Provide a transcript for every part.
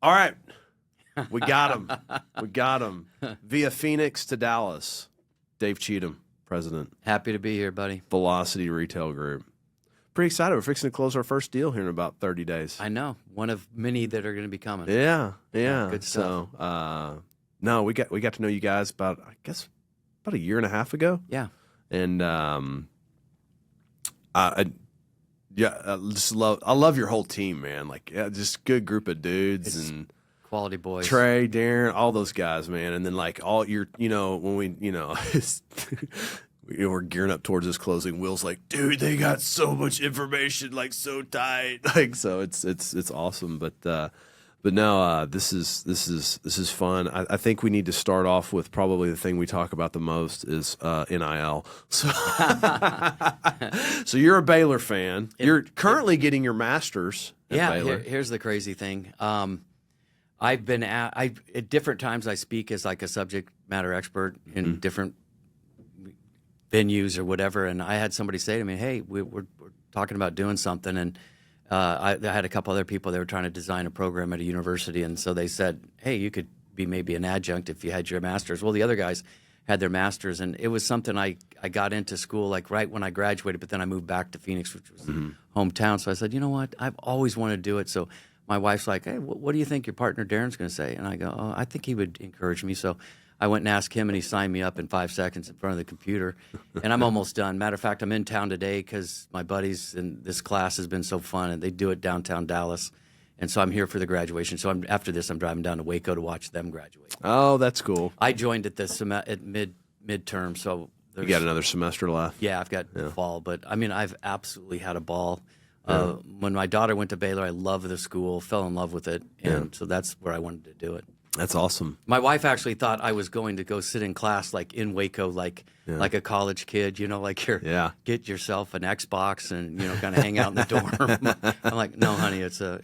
All right. We got him. We got him. Via Phoenix to Dallas. Dave Cheatham, president. Happy to be here, buddy. Velocity Retail Group. Pretty excited. We're fixing to close our first deal here in about 30 days. I know. One of many that are going to be coming. Yeah. Good stuff. So, no, we got to know you guys about a year and a half ago. Yeah. And I love your whole team, man. Like, just good group of dudes and quality boys. Trey, Darren, all those guys, man. And then like all your, when we, we're gearing up towards this closing. Will's like, dude, they got so much information, like so tight, like so. It's awesome, but no, this is fun. I think we need to start off with probably the thing we talk about the most is NIL. So, so you're a Baylor fan. You're currently getting your master's. At Baylor. Here's the crazy thing. I've been at different times. I speak as like a subject matter expert in different venues or whatever, and I had somebody say to me, "Hey, we're talking about doing something," and I had a couple other people. They were trying to design a program at a university, and so they said, "Hey, you could be maybe an adjunct if you had your master's." Well, the other guys had their master's, and it was something I got into school like right when I graduated, but then I moved back to Phoenix, which was hometown. So I said, you know what, I've always wanted to do it. So my wife's like, "Hey, what do you think your partner Darren's going to say?" And I go, "Oh, I think he would encourage me." So I went and asked him, and he signed me up in 5 seconds in front of the computer. And I'm almost done. Matter of fact, I'm in town today because my buddies in this class has been so fun, and they do it downtown Dallas. And so I'm here for the graduation. So after this, I'm driving down to Waco to watch them graduate. Oh, that's cool. I joined at midterm, so you got another semester left. Yeah, I've got fall. But, I mean, I've absolutely had a ball. When my daughter went to Baylor, I loved the school, fell in love with it. And so that's where I wanted to do it. That's awesome. My wife actually thought I was going to go sit in class like in Waco, like a college kid, like get yourself an Xbox and kind of hang out in the dorm. I'm like, no, honey, it's a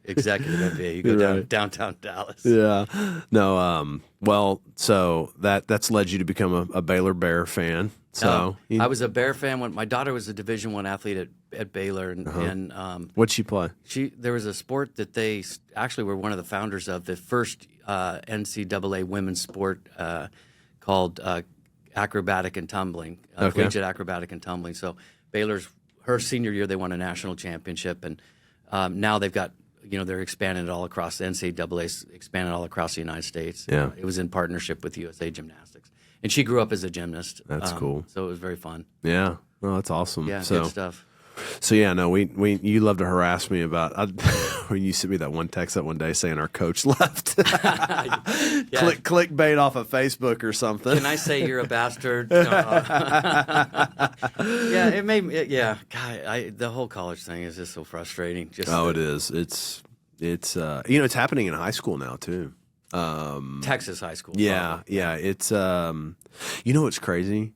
executive MBA. You go downtown Dallas. Yeah, no. Well, so that's led you to become a Baylor Bear fan. So I was a Bear fan when my daughter was a Division I athlete at Baylor, and what'd she play? There was a sport that they actually were one of the founders of, the first NCAA women's sport called acrobatic and tumbling, collegiate acrobatic and tumbling. So her senior year, they won a national championship, and now they've got they're expanding it all across the NCAA, expanded all across the United States. Yeah, it was in partnership with USA Gymnastics. And she grew up as a gymnast. That's cool. So it was very fun. Yeah. Well, that's awesome. Yeah, good stuff. So yeah, no, you love to harass me about when you sent me that one text that one day saying our coach left. Clickbait off of Facebook or something. Can I say you're a bastard? Yeah, it made me. Yeah, God, the whole college thing is just so frustrating. It is. It's it's happening in high school now too. Texas high school. Yeah. It's what's crazy?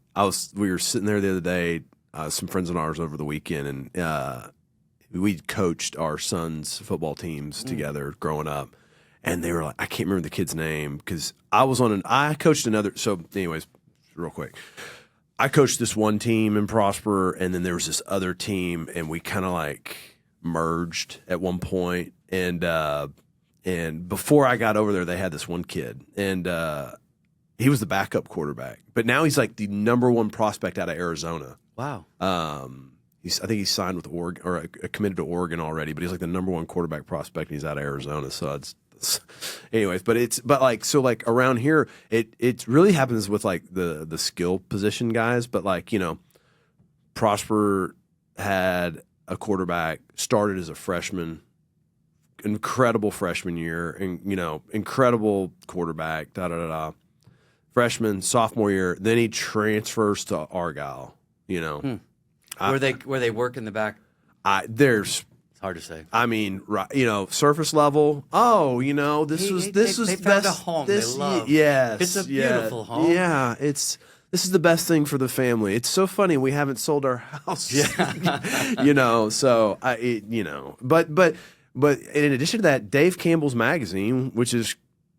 We were sitting there the other day, some friends of ours over the weekend, and we coached our sons' football teams together growing up, and they were like, I can't remember the kid's name because I coached another. So, anyways, real quick, I coached this one team in Prosper, and then there was this other team, and we kind of like merged at one point, and before I got over there, they had this one kid, and he was the backup quarterback. But now he's like the #1 prospect out of Arizona. Wow. I think he's signed with Oregon or committed to Oregon already. But he's like the #1 quarterback prospect, and he's out of Arizona. So anyways. But around here, it really happens with like the skill position guys. But Prosper had a quarterback, started as a freshman. Incredible freshman year, and incredible quarterback. Freshman, sophomore year, then he transfers to Argyle. Were they working the back? It's hard to say. I mean, surface level. Oh, this was they found a home they love. Yes, it's a beautiful home. Yeah, this is the best thing for the family. It's so funny we haven't sold our house. Yeah. So But in addition to that, Dave Campbell's magazine, which is,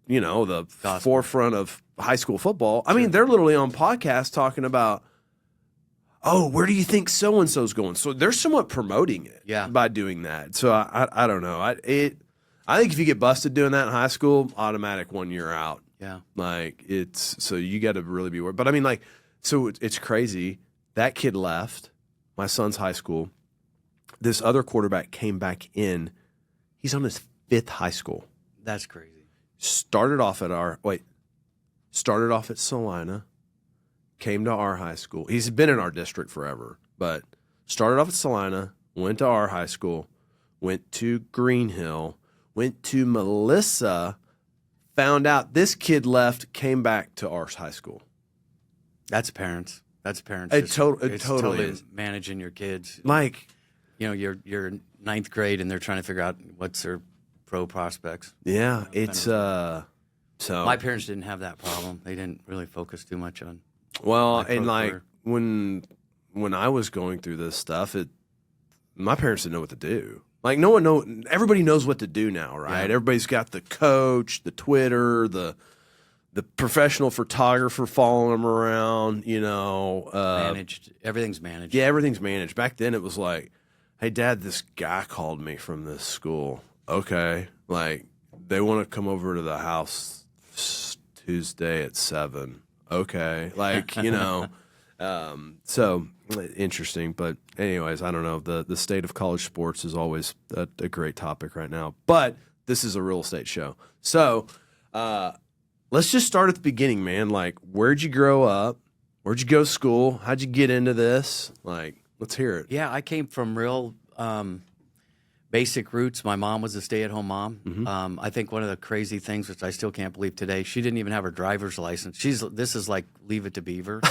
the forefront of high school football. I mean, they're literally on podcasts talking about, where do you think so-and-so's going? So they're somewhat promoting it by doing that. So I don't know. I think if you get busted doing that in high school, automatic 1 year out. Yeah. Like so you got to really be worried. But I mean, like, so it's crazy. That kid left my son's high school. This other quarterback came back in. He's on his 5th high school. That's crazy. Started off at Salina, came to our high school. He's been in our district forever, but started off at Salina, went to our high school, went to Green Hill, went to Melissa, found out this kid left, came back to our high school. That's parents. That's parents. It totally is managing your kids. Like, you know, you're 9th grade and they're trying to figure out what's their pro prospects. Yeah, it's so. My parents didn't have that problem. They didn't really focus too much on. Well, and like when I was going through this stuff, my parents didn't know what to do. Like everybody knows what to do now, right? Yeah. Everybody's got the coach, the Twitter, the professional photographer following them around, you know. Managed. Everything's managed. Yeah, everything's managed. Back then it was like, hey, Dad, this guy called me from this school. Okay. Like, they want to come over to the house Tuesday at 7. Okay. Like, you know. So interesting. But anyways, I don't know. The state of college sports is always a great topic right now. But this is a real estate show. So let's just start at the beginning, man. Like, where'd you grow up? Where'd you go to school? How'd you get into this? Like, let's hear it. Yeah, I came from real basic roots. My mom was a stay-at-home mom. Mm-hmm. I think one of the crazy things, which I still can't believe today, she didn't even have her driver's license. This is like Leave It to Beaver.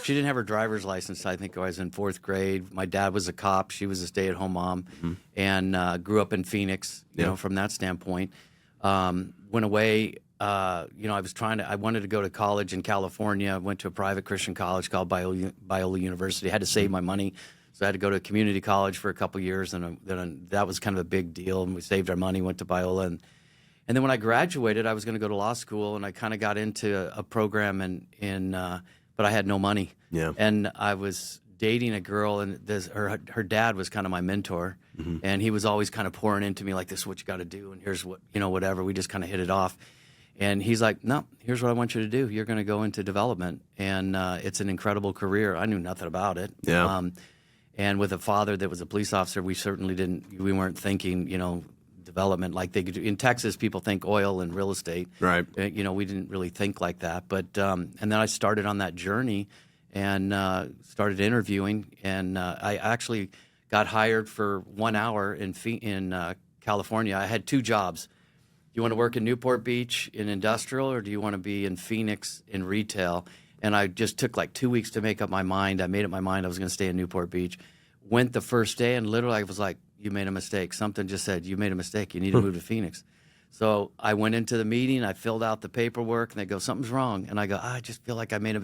She didn't have her driver's license. I think I was in 4th grade. My dad was a cop. She was a stay-at-home mom, mm-hmm. and grew up in Phoenix. You know, from that standpoint, went away. I wanted to go to college in California. I went to a private Christian college called Biola University. I had to save my money. So I had to go to a community college for a couple years, and then that was kind of a big deal. And we saved our money, went to Biola, and then when I graduated, I was going to go to law school, and I kind of got into a program but I had no money. Yeah. And I was dating a girl, and her dad was kind of my mentor, mm-hmm. and he was always kind of pouring into me like, "This is what you got to do, and here's what whatever." We just kind of hit it off. And he's like, "No, here's what I want you to do. You're going to go into development, and it's an incredible career." I knew nothing about it. Yeah. And with a father that was a police officer, we weren't thinking, development like they could do. In Texas, people think oil and real estate. Right. We didn't really think like that. But and then I started on that journey and started interviewing. And I actually got hired for 1 hour in California. I had 2 jobs. Do you want to work in Newport Beach in industrial, or do you want to be in Phoenix in retail? And I just took like 2 weeks to make up my mind. I made up my mind I was going to stay in Newport Beach. Went the first day, and literally I was like, "You made a mistake." Something just said, "You made a mistake. You need to move to Phoenix." So I went into the meeting. I filled out the paperwork, and they go, "Something's wrong." And I go, "I just feel like I made a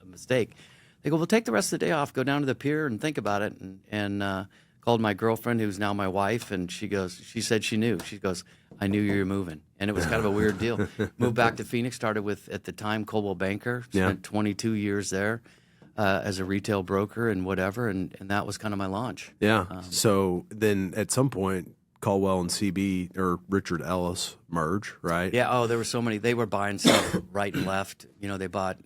mistake." They go, "Well, take the rest of the day off. Go down to the pier and think about it." And called my girlfriend, who's now my wife, and she said she knew. She goes, "I knew you were moving." And it was kind of a weird deal. Moved back to Phoenix, started with, at the time, Coldwell Banker. Spent 22 years there as a retail broker and whatever, and that was kind of my launch. Yeah. So then at some point, Caldwell and CB or Richard Ellis merge, right? Yeah. Oh, there were so many. They were buying stuff right and left. They bought,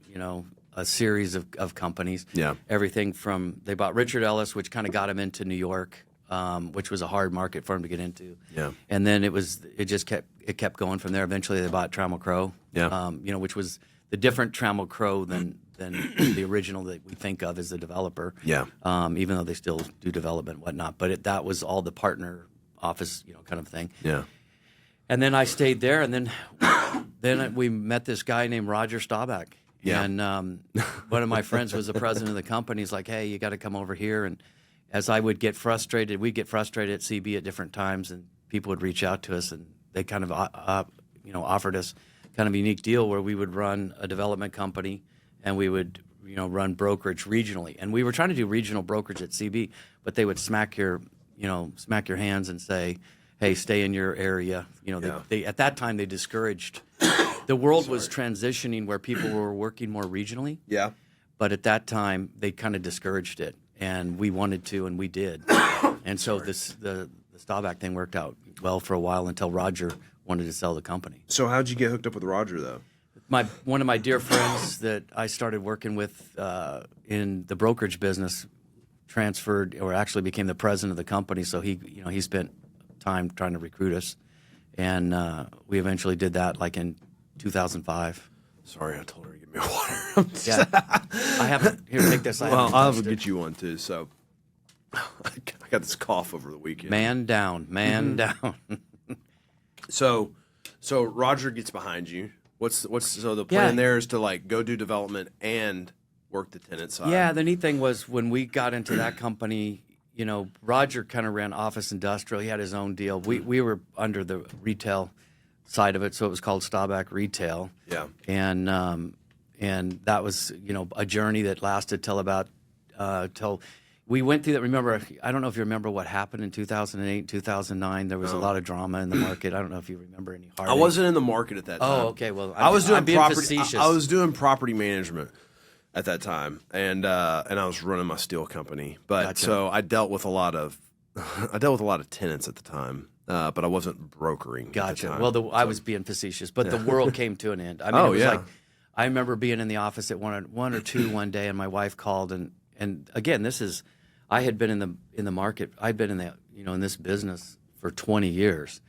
a series of companies. Yeah. Everything from, they bought Richard Ellis, which kind of got him into New York, which was a hard market for him to get into. Yeah. And then it kept going from there. Eventually they bought Trammell Crow. Yeah. Which was the different Trammell Crow than the original that we think of as the developer. Yeah. Even though they still do development and whatnot, but that was all the partner office, kind of thing. Yeah. And then I stayed there, and then we met this guy named Roger Staubach. Yeah. And one of my friends was the president of the company. He's like, "Hey, you got to come over here." And as I would get frustrated, we'd get frustrated at CB at different times, and people would reach out to us, and they kind of offered us kind of a unique deal where we would run a development company, and we would run brokerage regionally. And we were trying to do regional brokerage at CB, but they would smack your hands and say, "Hey, stay in your area." They at that time they discouraged. The world was transitioning where people were working more regionally. Yeah. But at that time they kind of discouraged it, and we wanted to, and we did. And so the Staubach thing worked out well for a while until Roger wanted to sell the company. So how'd you get hooked up with Roger though? One of my dear friends that I started working with in the brokerage business transferred, or actually became the president of the company. So he spent time trying to recruit us, and we eventually did that like in 2005. Sorry, I told her to give me a water. Yeah, I haven't. Here, take this. Well, I'll get you one too. So I got this cough over the weekend. Man down. So Roger gets behind you. So the plan there is to like go do development and work the tenant side. Yeah, the neat thing was when we got into that company, Roger kind of ran office industrial. He had his own deal. We were under the retail side of it, so it was called Staubach Retail. Yeah. And that was, a journey that lasted till about till we went through that. Remember, I don't know if you remember what happened in 2008, 2009. There was a lot of drama in the market. I don't know if you remember any heartache. I wasn't in the market at that time. Oh, okay. Well, I was doing property. Facetious. I was doing property management at that time, and I was running my steel company. But Gotcha. So I dealt with a lot of tenants at the time, but I wasn't brokering. At the Gotcha. time. Well, I was being facetious, but the world came to an end. I mean, it was like I remember being in the office at one or two one day, and my wife called, and again, I had been in the market. I'd been in in this business for 20 years,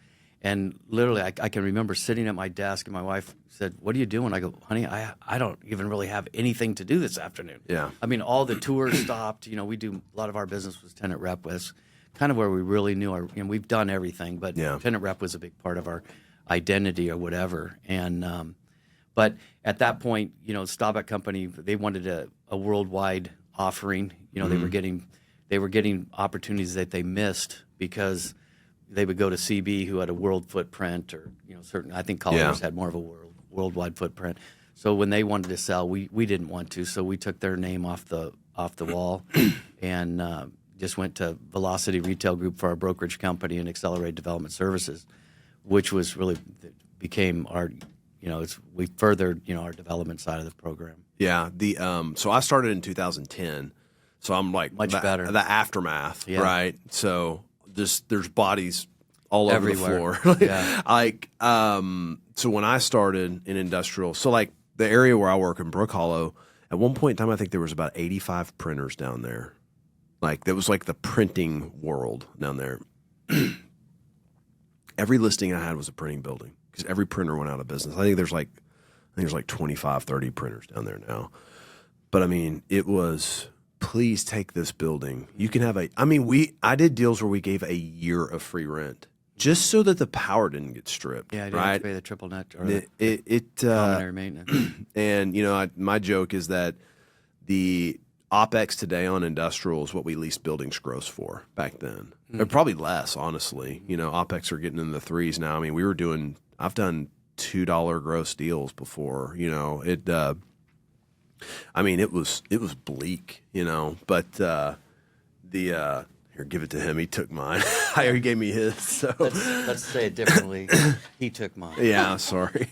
and literally, I can remember sitting at my desk, and my wife said, "What are you doing?" I go, "Honey, I don't even really have anything to do this afternoon." Yeah. I mean, all the tours stopped. We do a lot of our business was tenant rep, was kind of where we really knew we've done everything, but tenant rep was a big part of our identity or whatever. And but at that point, Staubach Company, they wanted a worldwide offering. They were getting opportunities that they missed because they would go to CB, who had a world footprint, or certain. I think Colliers had more of a worldwide footprint. So when they wanted to sell, we didn't want to. So we took their name off the wall, and just went to Velocity Retail Group for our brokerage company and Accelerated Development Services, which was really became our. We furthered our development side of the program. Yeah. So I started in 2010. So I'm like much better. The aftermath, right? So just there's bodies all everywhere. Over the floor. Yeah. So when I started in industrial, so like the area where I work in Brook Hollow, at one point in time, I think there was about 85 printers down there. Like that was like the printing world down there. Every listing I had was a printing building because every printer went out of business. I think there's like 25, 30 printers down there now. But I mean, it was, please take this building. You can have I did deals where we gave a year of free rent just so that the power didn't get stripped. Yeah, you right? have to pay the triple net or it complimentary maintenance. And my joke is that the OpEx today on industrial is what we leased buildings gross for back then. Or probably less, honestly. OpEx are getting in the threes now. I mean, I've done $2 gross deals before. It was bleak, but here, give it to him. He took mine. He gave me his. So let's say it differently. He took mine. Yeah, sorry.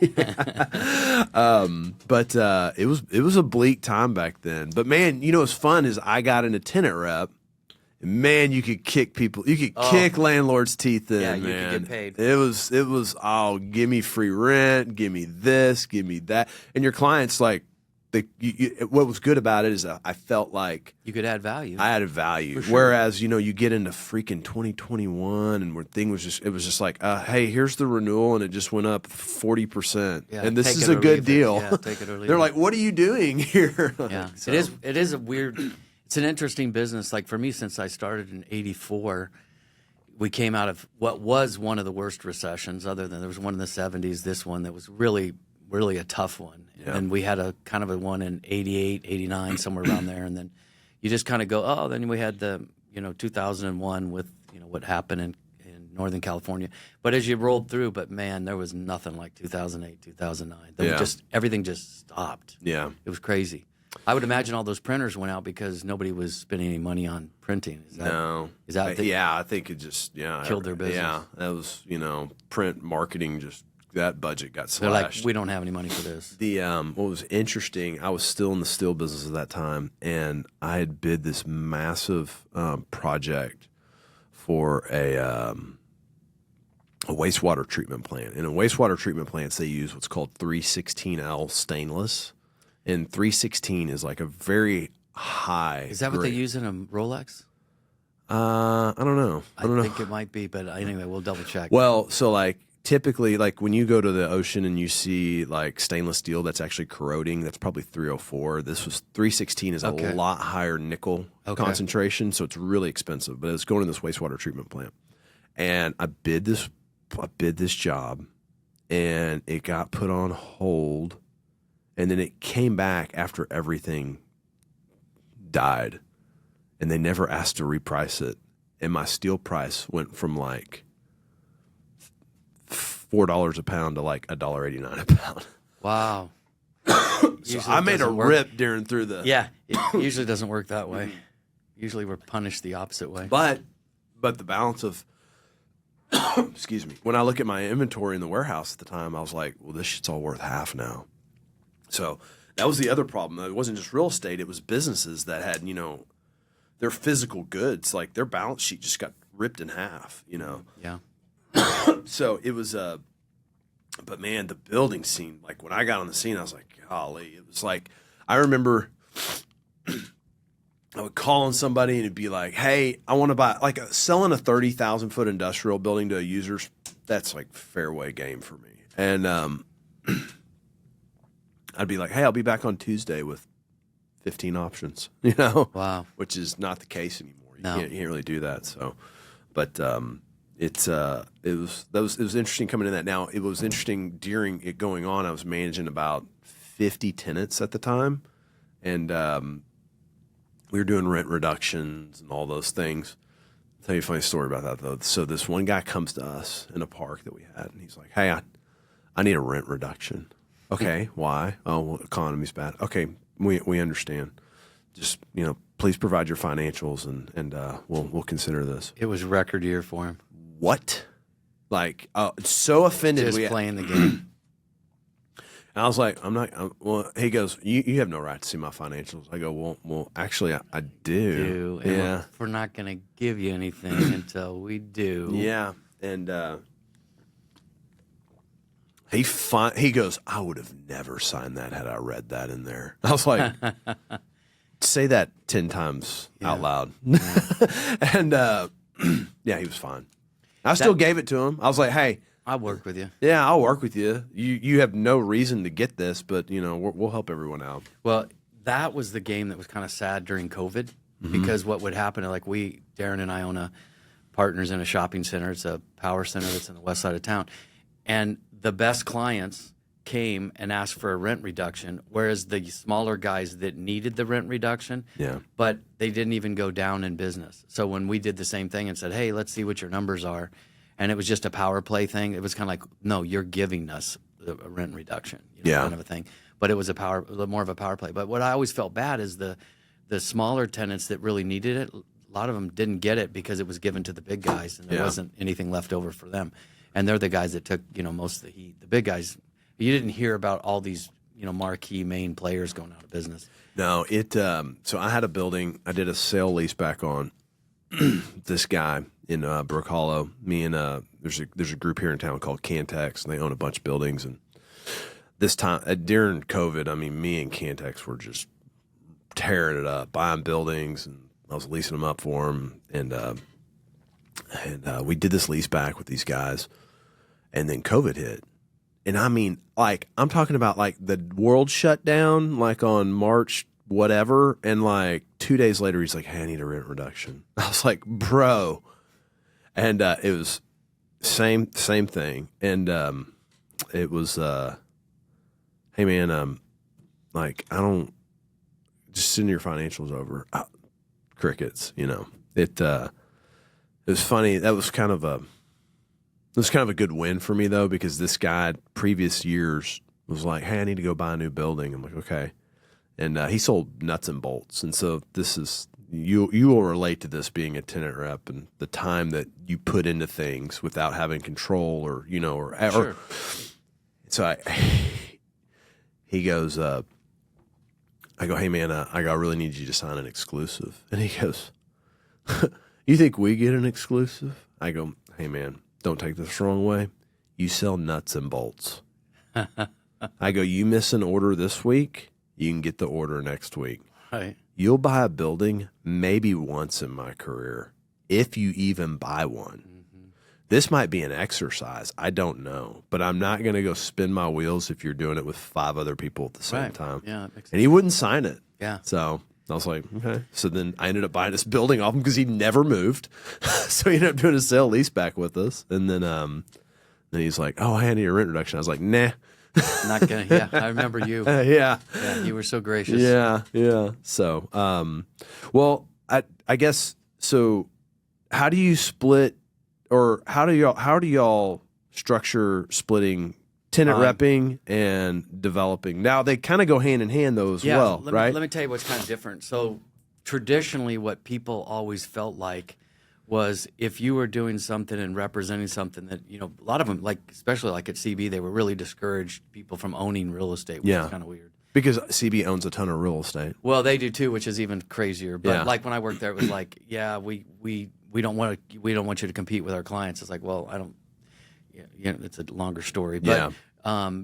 But it was a bleak time back then. But man, what's fun is I got into tenant rep. And man, you could kick people. You could kick landlords' teeth in. Yeah, you man. could get paid. It was. Oh, give me free rent. Give me this. Give me that. And your clients like. What was good about it is I felt like you could add value. I added value. Sure. Whereas you get into freaking 2021 and where it was just like, hey, here's the renewal and it just went up 40%, and this is a good deal. Yeah, take it or leave They're it. like, what are you doing here? Yeah, So. it is a weird. It's an interesting business. Like for me, since I started in '84, we came out of what was one of the worst recessions. Other than there was one in the '70s, this one that was really a tough one. Yeah. And we had a kind of a one in '88, '89, somewhere around there. And then you just kind of go, then we had the 2001 with what happened in Northern California. But as you rolled through, man, there was nothing like 2008, 2009. There was everything just stopped. Yeah, it was crazy. I would imagine all those printers went out because nobody was spending any money on printing. I think it just killed their business. Yeah, that was print marketing just. That budget got slashed. They're like, we don't have any money for this. What was interesting, I was still in the steel business at that time, and I had bid this massive project for a wastewater treatment plant. In a wastewater treatment plants, they use what's called 316L stainless, and 316 is like a very high. Is that what they use in a Rolex? I don't know. I think it might be, but anyway, we'll double check. Well, so like typically, like when you go to the ocean and you see like stainless steel that's actually corroding, that's probably 304. This was 316 is a lot higher nickel concentration, so it's really expensive. But it's going in this wastewater treatment plant, and I bid this job, and it got put on hold, and then it came back after everything died. And they never asked to reprice it. And my steel price went from like $4 a pound to like $1.89 a pound. Wow. So I made a rip during through the. Yeah, it usually doesn't work that way. Usually we're punished the opposite way. But the balance of, excuse me, when I look at my inventory in the warehouse at the time, I was like, well, this shit's all worth half now. So that was the other problem. It wasn't just real estate. It was businesses that had, their physical goods, like their balance sheet just got ripped in half, Yeah. So it was but man, the building scene, like when I got on the scene, I was like, golly, it was like, I remember I would call on somebody and it'd be like, hey, I want to buy, like selling a 30,000 foot industrial building to users. That's like fairway game for me. And I'd be like, hey, I'll be back on Tuesday with 15 options, Wow. Which is not the case anymore. You No. can't really do that. So, but it was interesting coming in that. Now it was interesting during it going on. I was managing about 50 tenants at the time, and we were doing rent reductions and all those things. I'll tell you a funny story about that though. So this one guy comes to us in a park that we had, and he's like, "Hey, I need a rent reduction." Okay, why? Oh, well, economy's bad. Okay. We understand. Just please provide your financials and we'll consider this. It was record year for him. What? Like so offended. Just playing the game. And I was like, I'm not. Well, he goes, you have no right to see my financials. I go, well, actually, I do. And Yeah. we're not going to give you anything until we do. Yeah. And he goes, I would have never signed that had I read that in there. I was like, say that 10 times out loud. Yeah. And yeah, he was fine. I still gave it to him. I was like, hey, I'll work with you. Yeah, I'll work with you. You have no reason to get this, but we'll help everyone out. Well, that was the game that was kind of sad during COVID because what would happen, like Darren and I own partners in a shopping center. It's a power center that's in the west side of town. And the best clients came and asked for a rent reduction, whereas the smaller guys that needed the rent reduction, but they didn't even go down in business. So when we did the same thing and said, hey, let's see what your numbers are, and it was just a power play thing, it was kind of like, no, you're giving us a rent reduction, kind of a thing. But it was more of a power play. But what I always felt bad is the smaller tenants that really needed it, a lot of them didn't get it because it was given to the big guys and there wasn't anything left over for them. And they're the guys that took, most of the heat. The big guys, you didn't hear about all these, marquee main players going out of business. No, so I had a building. I did a sale leaseback on this guy in Brook Hollow. Me and there's a group here in town called Cantex, and they own a bunch of buildings. And this time during COVID, I mean, me and Cantex were just tearing it up, buying buildings, and I was leasing them up for them. And we did this leaseback with these guys. And then COVID hit. And I mean, like, I'm talking about like the world shut down, like on March whatever. And like 2 days later, he's like, hey, I need a rent reduction. I was like, bro. And it was same thing. And it was, hey, man, like, I don't, just send your financials over. Crickets, It was funny. That was kind of a good win for me though, because this guy previous years was like, hey, I need to go buy a new building. I'm like, okay. And he sold nuts and bolts. And so this is, you will relate to this being a tenant rep and the time that you put into things without having control or, Sure. So he goes, I go, hey man, I really need you to sign an exclusive. And he goes, you think we get an exclusive? I go, hey man, don't take this the wrong way, you sell nuts and bolts. I go, you miss an order this week, you can get the order next week. Right. You'll buy a building maybe once in my career, if you even buy one. Mm-hmm. This might be an exercise. I don't know. But I'm not going to go spin my wheels if you're doing it with 5 other people at the same time. Yeah, that makes sense. And he wouldn't sign it. Yeah. So I was like, okay. So then I ended up buying this building off him because he never moved. So he ended up doing a sale leaseback with us. And then he's like, oh, I need a rent reduction. I was like, nah. Not gonna. Yeah, I remember you. Yeah, you were so gracious. Yeah. So, well, I guess so. How do you split, or how do y'all structure splitting tenant repping and developing? Now they kind of go hand in hand though as well, right? Let me tell you what's kind of different. So traditionally, what people always felt like was if you were doing something and representing something that, a lot of them, like especially like at CB, they were really discouraged people from owning real estate, which is kind of weird. Because CB owns a ton of real estate. Well, they do too, which is even crazier. But like when I worked there, it was like, yeah, we don't want you to compete with our clients. It's like, well, I don't. Yeah, it's a longer story, but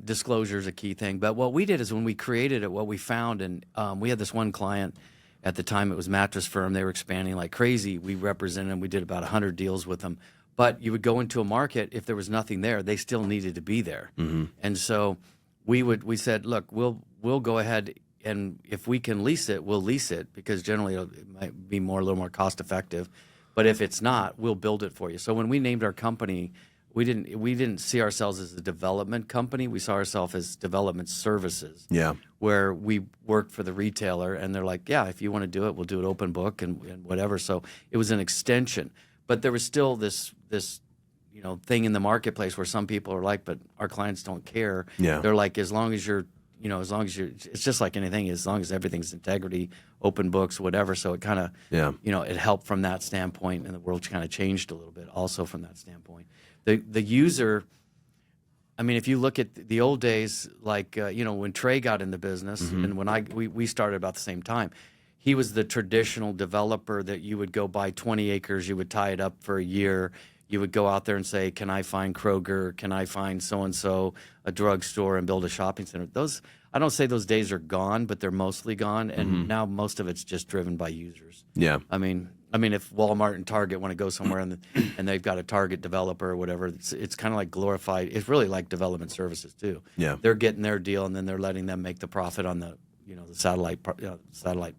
disclosure is a key thing. But what we did is when we created it, what we found, and we had this one client. At the time, it was Mattress Firm. They were expanding like crazy. We represented them. We did about 100 deals with them. But you would go into a market, if there was nothing there, they still needed to be there. Mm-hmm. And so we said, look, we'll go ahead, and if we can lease it, we'll lease it, because generally it might be a little more cost effective. But if it's not, we'll build it for you. So when we named our company, we didn't see ourselves as a development company. We saw ourselves as development services. Yeah. Where we worked for the retailer, and they're like, yeah, if you want to do it, we'll do it open book and whatever. So it was an extension, but there was still this thing in the marketplace where some people are like, but our clients don't care. Yeah. They're like, as long as you're, it's just like anything, as long as everything's integrity, open books, whatever. So it kind of, it helped from that standpoint, and the world kind of changed a little bit also from that standpoint. The user, I mean, if you look at the old days, like, when Trey got in the business, and when we started about the same time, he was the traditional developer that you would go buy 20 acres, you would tie it up for a year, you would go out there and say, can I find Kroger, can I find so-and-so, a drugstore, and build a shopping center. I don't say those days are gone, but they're mostly gone, and now most of it's just driven by users. Yeah. I mean, if Walmart and Target want to go somewhere and they've got a Target developer or whatever, it's kind of like glorified. It's really like development services too. Yeah. They're getting their deal, and then they're letting them make the profit on the the satellite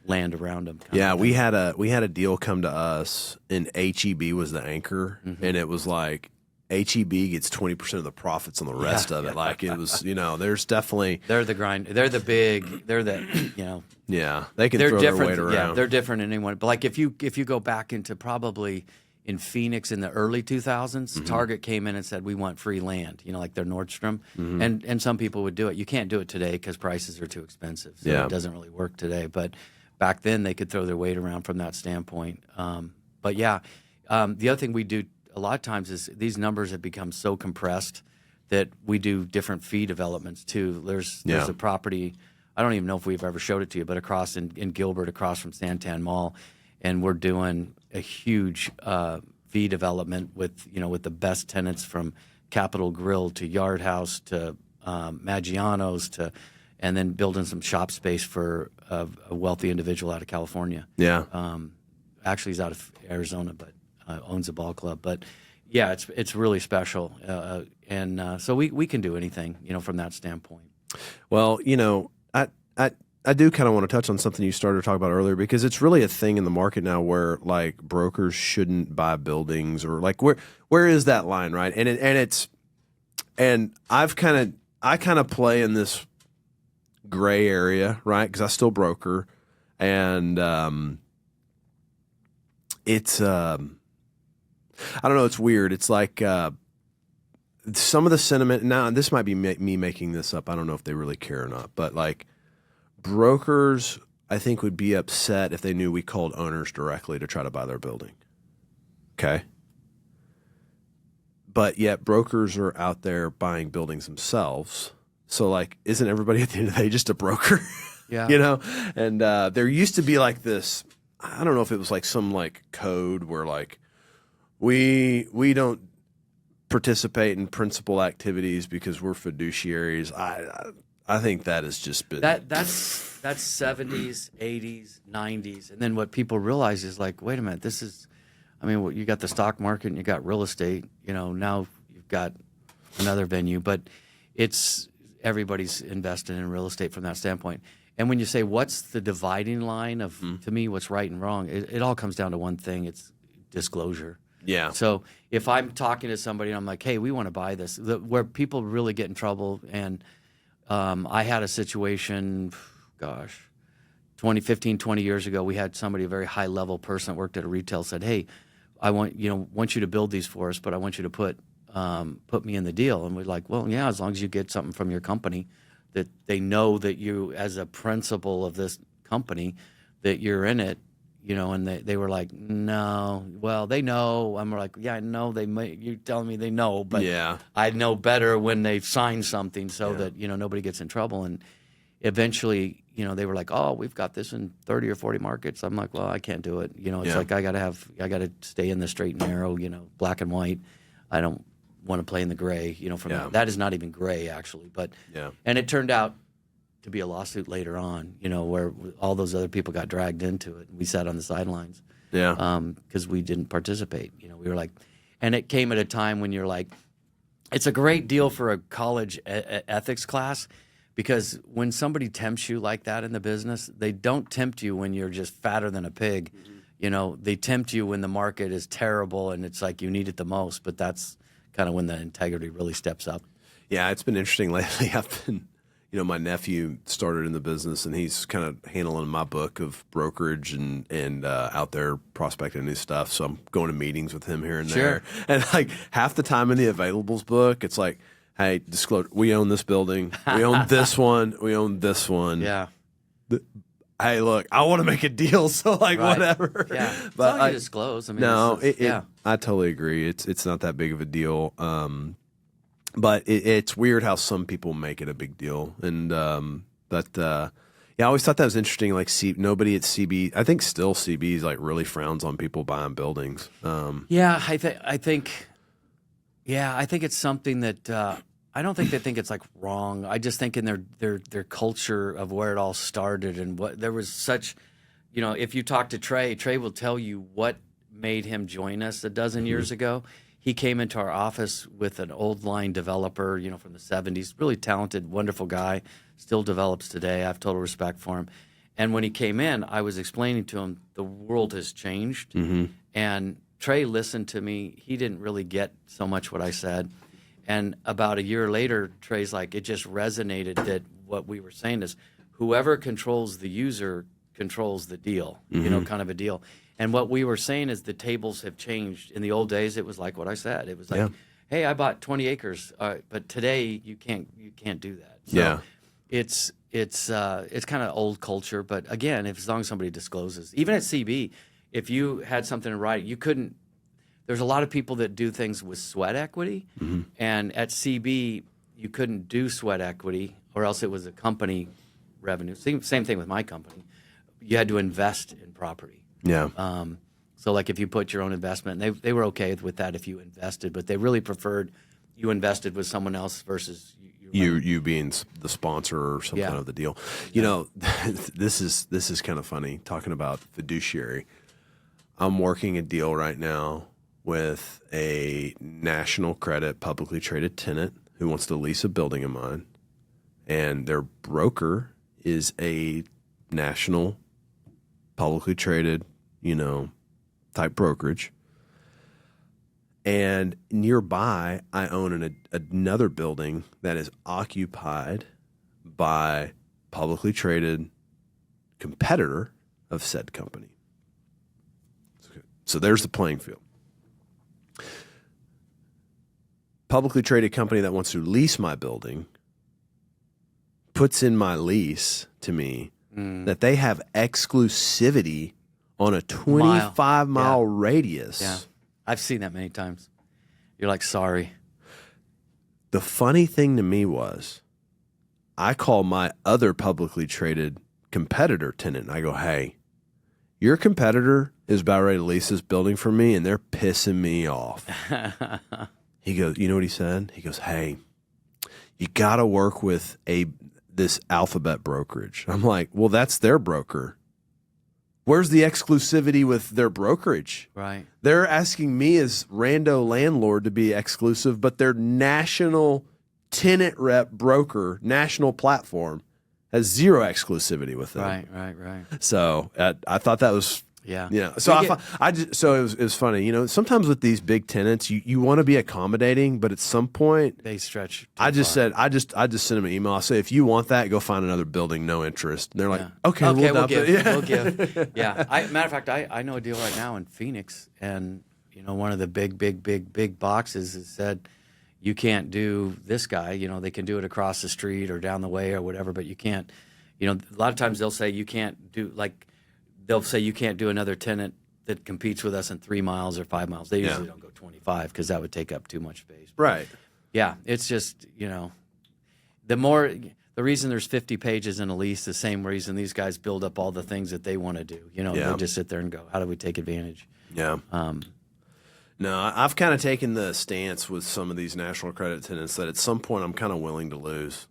land around them. Yeah, we had a deal come to us, and HEB was the anchor, and it was like HEB gets 20% of the profits on the rest of it. Like it was, there's definitely they're the grind. They're the big. They're the Yeah, they can throw their weight around. Yeah, they're different than anyone. But like if you go back into probably in Phoenix in the early 2000s, Target came in and said, we want free land, like their Nordstrom. And some people would do it. You can't do it today because prices are too expensive. So it doesn't really work today. But back then they could throw their weight around from that standpoint. But the other thing we do a lot of times is these numbers have become so compressed that we do different fee developments too. There's a property, I don't even know if we've ever showed it to you, but across in Gilbert, across from Santan Mall, and we're doing a huge fee development with the best tenants from Capitol Grill to Yard House to Maggiano's and then building some shop space for a wealthy individual out of California. Yeah. Actually, he's out of Arizona, but owns a ball club. But yeah, it's really special, and so we can do anything, from that standpoint. Well, I do kind of want to touch on something you started to talk about earlier, because it's really a thing in the market now where like brokers shouldn't buy buildings, or like where is that line, right? And I kind of play in this gray area, right? Because I still broker, and it's I don't know, it's weird. It's like some of the sentiment now. This might be me making this up. I don't know if they really care or not, but like brokers, I think, would be upset if they knew we called owners directly to try to buy their building. Okay. But yet brokers are out there buying buildings themselves. So like, isn't everybody at the end of the day just a broker? Yeah. And there used to be like this, I don't know if it was like some like code where like we don't participate in principal activities because we're fiduciaries. I think that has just been that's 70s, 80s, 90s, and then what people realize is like, wait a minute, this is, I mean, you got the stock market and you got real estate. Now you've got another venue, but it's everybody's invested in real estate from that standpoint. And when you say what's the dividing line of, to me, what's right and wrong, it all comes down to one thing: it's disclosure. Yeah. So if I'm talking to somebody and I'm like, hey, we want to buy this, where people really get in trouble, and I had a situation, 20 years ago, we had somebody, a very high-level person that worked at a retail, said, hey, I want you to build these for us, but I want you to put me in the deal. And we're like, well, yeah, as long as you get something from your company that they know that you, as a principal of this company, that you're in it. And they were like, no. Well, they know. I'm like, yeah, I know. You're telling me they know, but yeah. I know better when they sign something so that nobody gets in trouble. And eventually, they were like, oh, we've got this in 30 or 40 markets. I'm like, well, I can't do it. It's like I got to stay in the straight and narrow, black and white. I don't want to play in the gray. That is not even gray actually, but and it turned out to be a lawsuit later on, where all those other people got dragged into it. We sat on the sidelines, because we didn't participate. We were like, and it came at a time when you're like, it's a great deal for a college ethics class, because when somebody tempts you like that in the business, they don't tempt you when you're just fatter than a pig. They tempt you when the market is terrible and it's like you need it the most. But that's kind of when the integrity really steps up. Yeah, it's been interesting lately. I've been. My nephew started in the business, and he's kind of handling my book of brokerage and out there prospecting new stuff. So I'm going to meetings with him here and there. And like half the time in the availables book, it's like, hey, disclose, we own this building, we own this one, we own this one. Yeah. Hey, look, I want to make a deal, so like whatever. Yeah, but I disclose. I mean, no, I totally agree. It's not that big of a deal. But it's weird how some people make it a big deal, and I always thought that was interesting. Like, nobody at CB, I think still CB like really frowns on people buying buildings. I think it's something that I don't think they think it's like wrong. I just think in their culture of where it all started and what there was such, if you talk to Trey will tell you what made him join us a dozen years ago. He came into our office with an old line developer, from the 70s, really talented, wonderful guy, still develops today. I have total respect for him. And when he came in, I was explaining to him the world has changed. And Trey listened to me. He didn't really get so much what I said. And about a year later, Trey's like, it just resonated that what we were saying is whoever controls the user controls the deal, kind of a deal. And what we were saying is the tables have changed. In the old days, it was like what I said. It was like, hey, I bought 20 acres, but today you can't do that. So it's kind of old culture. But again, as long as somebody discloses, even at CB, if you had something to write, you couldn't. There's a lot of people that do things with sweat equity, and at CB you couldn't do sweat equity, or else it was a company revenue. Same thing with my company. You had to invest in property. Yeah. So like if you put your own investment, they were okay with that if you invested, but they really preferred you invested with someone else versus you being the sponsor or something of the deal. This is kind of funny talking about fiduciary. I'm working a deal right now with a national credit publicly traded tenant who wants to lease a building of mine, and their broker is a national publicly traded type brokerage. And nearby, I own another building that is occupied by publicly traded competitor of said company. So there's the playing field. Publicly traded company that wants to lease my building puts in my lease to me that they have exclusivity on a 25-mile radius. Yeah, I've seen that many times. You're like, sorry. The funny thing to me was I call my other publicly traded competitor tenant, and I go, hey, your competitor is about ready to lease this building for me, and they're pissing me off. He goes, you know what he said? He goes, hey, you got to work with this Alphabet brokerage. I'm like, well, that's their broker. Where's the exclusivity with their brokerage? Right. They're asking me as rando landlord to be exclusive, but their national tenant rep broker, national platform, has zero exclusivity with them. Right. So I thought that was Yeah. So it was funny. Sometimes with these big tenants, you want to be accommodating, but at some point they stretch. I just sent them an email. I say, if you want that, go find another building, no interest. And they're like, okay, we'll give. Yeah. We'll give. Yeah. Matter of fact, I know a deal right now in Phoenix, and one of the big boxes has said, you can't do this guy. They can do it across the street or down the way or whatever, but you can't. A lot of times they'll say you can't do They'll say you can't do another tenant that competes with us in 3 miles or 5 miles. They usually don't go 25 because that would take up too much space. Right. Yeah, it's just, the reason there's 50 pages in a lease, the same reason these guys build up all the things that they want to do. They just sit there and go, how do we take advantage? Yeah. No, I've kind of taken the stance with some of these national credit tenants that at some point I'm kind of willing to lose.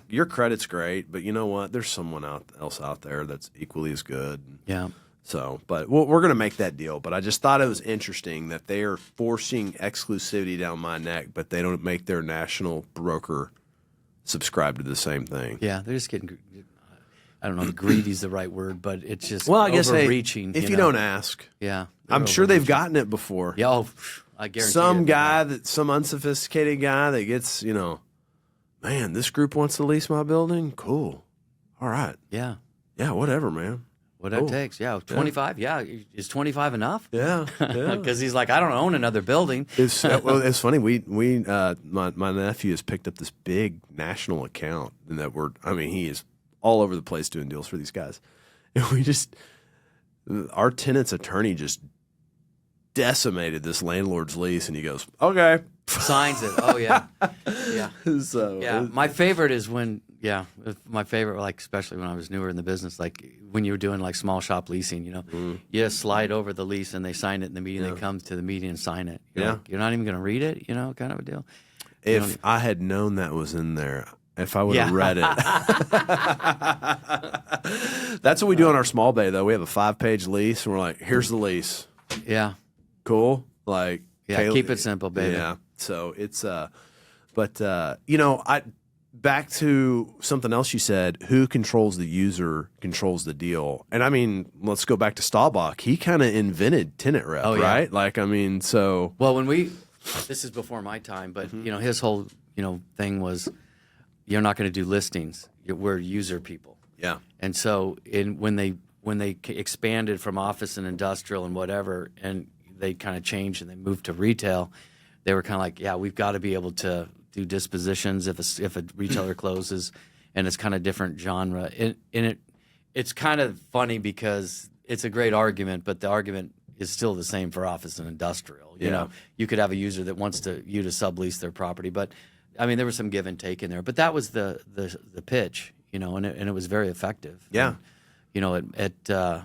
Your credit's great, but you know what? There's someone else out there that's equally as good. Yeah. So, but we're going to make that deal. But I just thought it was interesting that they are forcing exclusivity down my neck, but they don't make their national broker subscribe to the same thing. Yeah, they're just getting, I don't know if greedy's the right word, but it's just I guess overreaching. If you don't ask. Yeah. I'm sure they've gotten it before. Yeah, I guarantee some unsophisticated guy that gets, man, this group wants to lease my building? Cool. All right. Yeah. Yeah, whatever, man. Whatever it takes. Yeah. 25. Yeah. Is 25 enough? Yeah. Because he's like, I don't own another building. It's funny. My nephew has picked up this big national account, and he is all over the place doing deals for these guys. And our tenant's attorney just decimated this landlord's lease, and he goes, okay. Signs it. Oh, yeah. Yeah. So, yeah. My favorite is especially when I was newer in the business, when you were doing small shop leasing, you just slide over the lease and they sign it in the meeting. They come to the meeting and sign it. You're not even going to read it, kind of a deal. If I had known that was in there, if I would have read it. That's what we do on our small bay, though. We have a 5-page lease, and we're like, here's the lease. Yeah. Cool. Keep it simple, baby. Yeah. So it's, back to something else you said, who controls the user controls the deal. And let's go back to Staubach. He kind of invented tenant rep, right? Well, this is before my time, but, his whole, thing was, you're not going to do listings. We're user people. Yeah. And so when they expanded from office and industrial and whatever, and they kind of changed and they moved to retail, they were kind of like, yeah, we've got to be able to do dispositions if a retailer closes, and it's kind of different genre. It's kind of funny because it's a great argument, but the argument is still the same for office and industrial. You could have a user that wants you to sublease their property, but there was some give and take in there. But that was the pitch, and it was very effective. Yeah. And,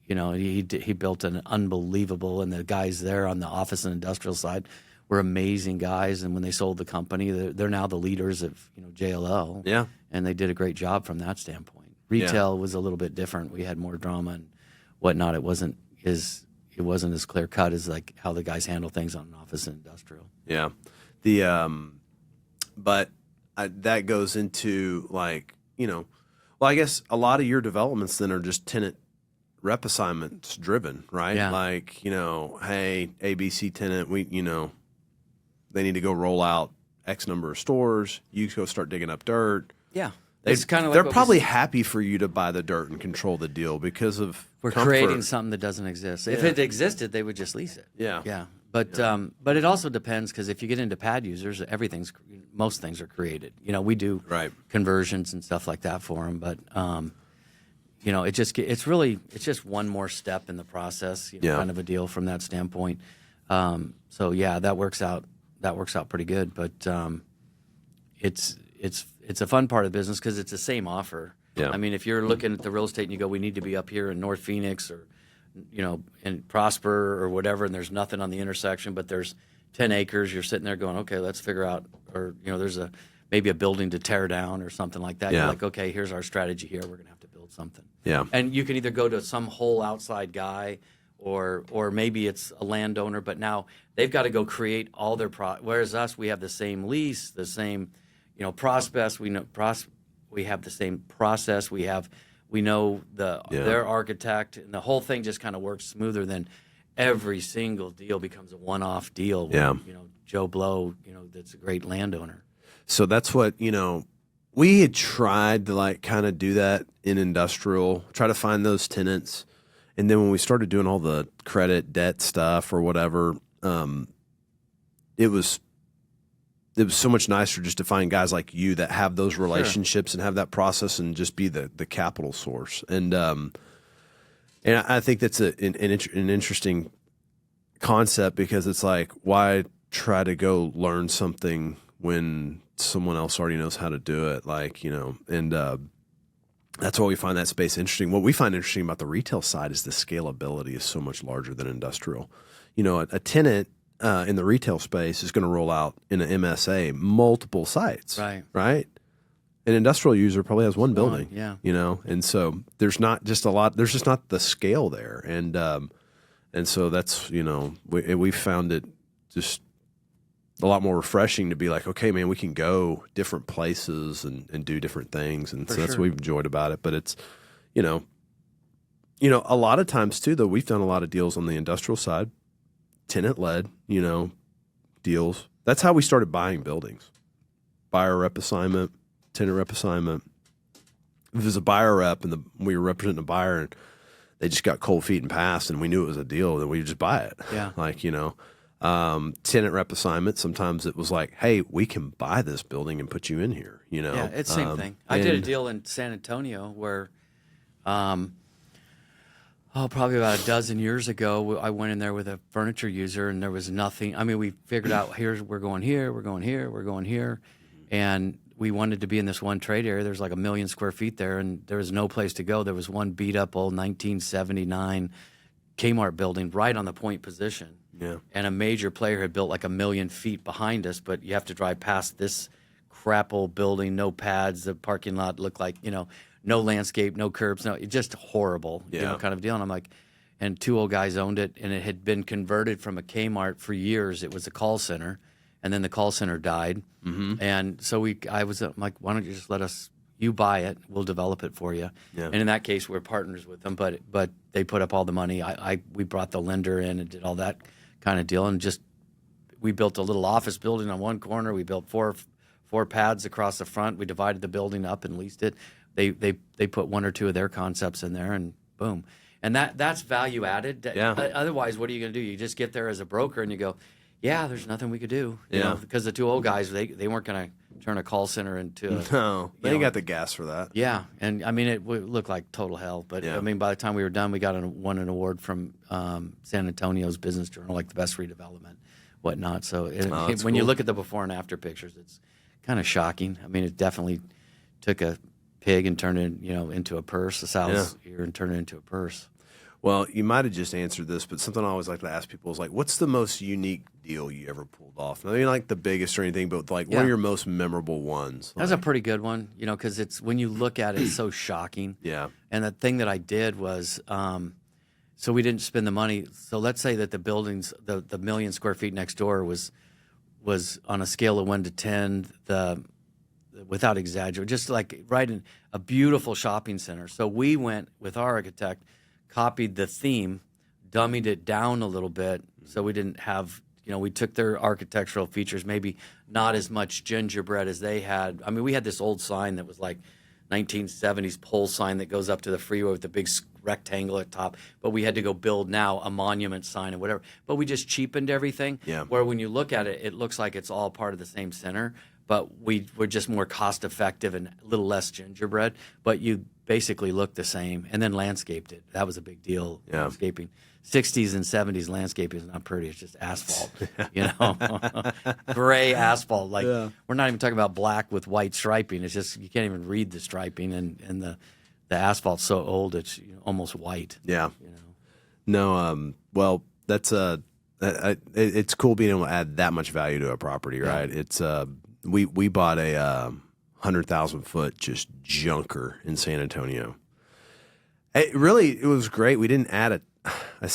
he built an unbelievable, and the guys there on the office and industrial side were amazing guys. And when they sold the company, they're now the leaders of JLL. Yeah, and they did a great job from that standpoint. Retail was a little bit different. We had more drama and whatnot. It wasn't as clear cut as how the guys handle things on an office and industrial. Yeah, but that goes into I guess a lot of your developments then are just tenant rep assignments driven, right? Yeah. Hey, ABC tenant, they need to go roll out X number of stores. You go start digging up dirt. Yeah. They're probably happy for you to buy the dirt and control the deal because of we're comfort. Creating something that doesn't exist. If it existed, they would just lease it. Yeah. Yeah. But it also depends, because if you get into pad users, most things are created. We do conversions and stuff like that for them, but it's just one more step in the process, kind of a deal from that standpoint. That works out pretty good. But it's a fun part of the business because it's the same offer. Yeah. If you're looking at the real estate and you go, we need to be up here in North Phoenix or in Prosper or whatever, and there's nothing on the intersection, but there's 10 acres. You're sitting there going, okay, let's figure out, or, there's maybe a building to tear down or something like that. Yeah. You're like, okay, here's our strategy here. We're going to have to build something. Yeah. And you can either go to some whole outside guy or maybe it's a landowner, but now they've got to go create all their whereas us, we have the same lease, the same, process. We have the same process. We know their architect, and the whole thing just kind of works smoother than every single deal becomes a one-off deal. Where, Joe Blow, that's a great landowner. So that's what, we had tried to kind of do that in industrial, try to find those tenants. And then when we started doing all the credit debt stuff or whatever, it was so much nicer just to find guys like you that have those relationships and have that process and just be the capital source. And I think that's an interesting concept, because it's like, why try to go learn something when someone else already knows how to do it? That's why we find that space interesting. What we find interesting about the retail side is the scalability is so much larger than industrial. A tenant in the retail space is going to roll out in an MSA multiple sites, right? An industrial user probably has one building, and so there's not just a lot. There's just not the scale there, and so that's we found it just a lot more refreshing to be like, okay, man, we can go different places and do different things, and that's what we've enjoyed about it. But it's a lot of times too, though, we've done a lot of deals on the industrial side, tenant led, deals. That's how we started buying buildings. Buyer rep assignment, tenant rep assignment. If it was a buyer rep and we were representing a buyer and they just got cold feet and passed and we knew it was a deal, then we would just buy it. Yeah. Tenant rep assignment, sometimes it was like, hey, we can buy this building and put you in here, Yeah, it's the same thing. I did a deal in San Antonio where, probably about a dozen years ago, I went in there with a furniture user and there was nothing. I mean, we figured out, we're going here, we're going here, we're going here. And we wanted to be in this one trade area. There's like 1 million square feet there, and there was no place to go. There was one beat up old 1979 Kmart building right on the point position. Yeah. And a major player had built like 1 million feet behind us, but you have to drive past this crap old building, no pads. The parking lot looked like, no landscape, no curbs, just horrible, kind of deal. And I'm like, and 2 old guys owned it, and it had been converted from a Kmart for years. It was a call center, and then the call center died. Mm-hmm. And so I'm like, why don't you just you buy it, we'll develop it for you. Yeah. And in that case, we're partners with them, but they put up all the money. We brought the lender in and did all that kind of deal, and we built a little office building on one corner. We built four pads across the front. We divided the building up and leased it. They put 1 or 2 of their concepts in there, and boom. And that's value added. Yeah. Otherwise, what are you going to do? You just get there as a broker and you go, yeah, there's nothing we could do. Because the 2 old guys, they weren't going to turn a call center into no, they ain't got the gas for that. Yeah, and I mean it looked like total hell, but I mean by the time we were done, we won an award from San Antonio's Business Journal, like the best redevelopment, whatnot. So when cool. you look at the before and after pictures, it's kind of shocking. I mean, it definitely took a pig and turned it into a purse, a sow's ear, and turned it into a purse. Well, you might have just answered this, but something I always like to ask people is like, what's the most unique deal you ever pulled off? I mean, like the biggest or anything, but like one of your most memorable ones. That's a pretty good one, because it's when you look at it, it's so shocking. Yeah. And the thing that I did was, so we didn't spend the money. So let's say that the buildings, the 1 million square feet next door was on a scale of 1 to 10, without exaggerating, just like right in a beautiful shopping center. So we went with our architect, copied the theme, dummied it down a little bit, so we didn't have, we took their architectural features, maybe not as much gingerbread as they had. I mean, we had this old sign that was like 1970s pole sign that goes up to the freeway with the big rectangle at top, but we had to go build now a monument sign and whatever. But we just cheapened everything, where when you look at it, it looks like it's all part of the same center, but we were just more cost effective and a little less gingerbread, but you basically look the same, and then landscaped it. That was a big deal, landscaping. 60s and 70s landscaping is not pretty. It's just asphalt, gray asphalt. Like we're not even talking about black with white striping. It's just you can't even read the striping, and the asphalt's so old it's almost white. Yeah. No. Well, that's it's cool being able to add that much value to a property, right? Yeah. It's we bought a 100,000 foot just junker in San Antonio. It was great. We didn't add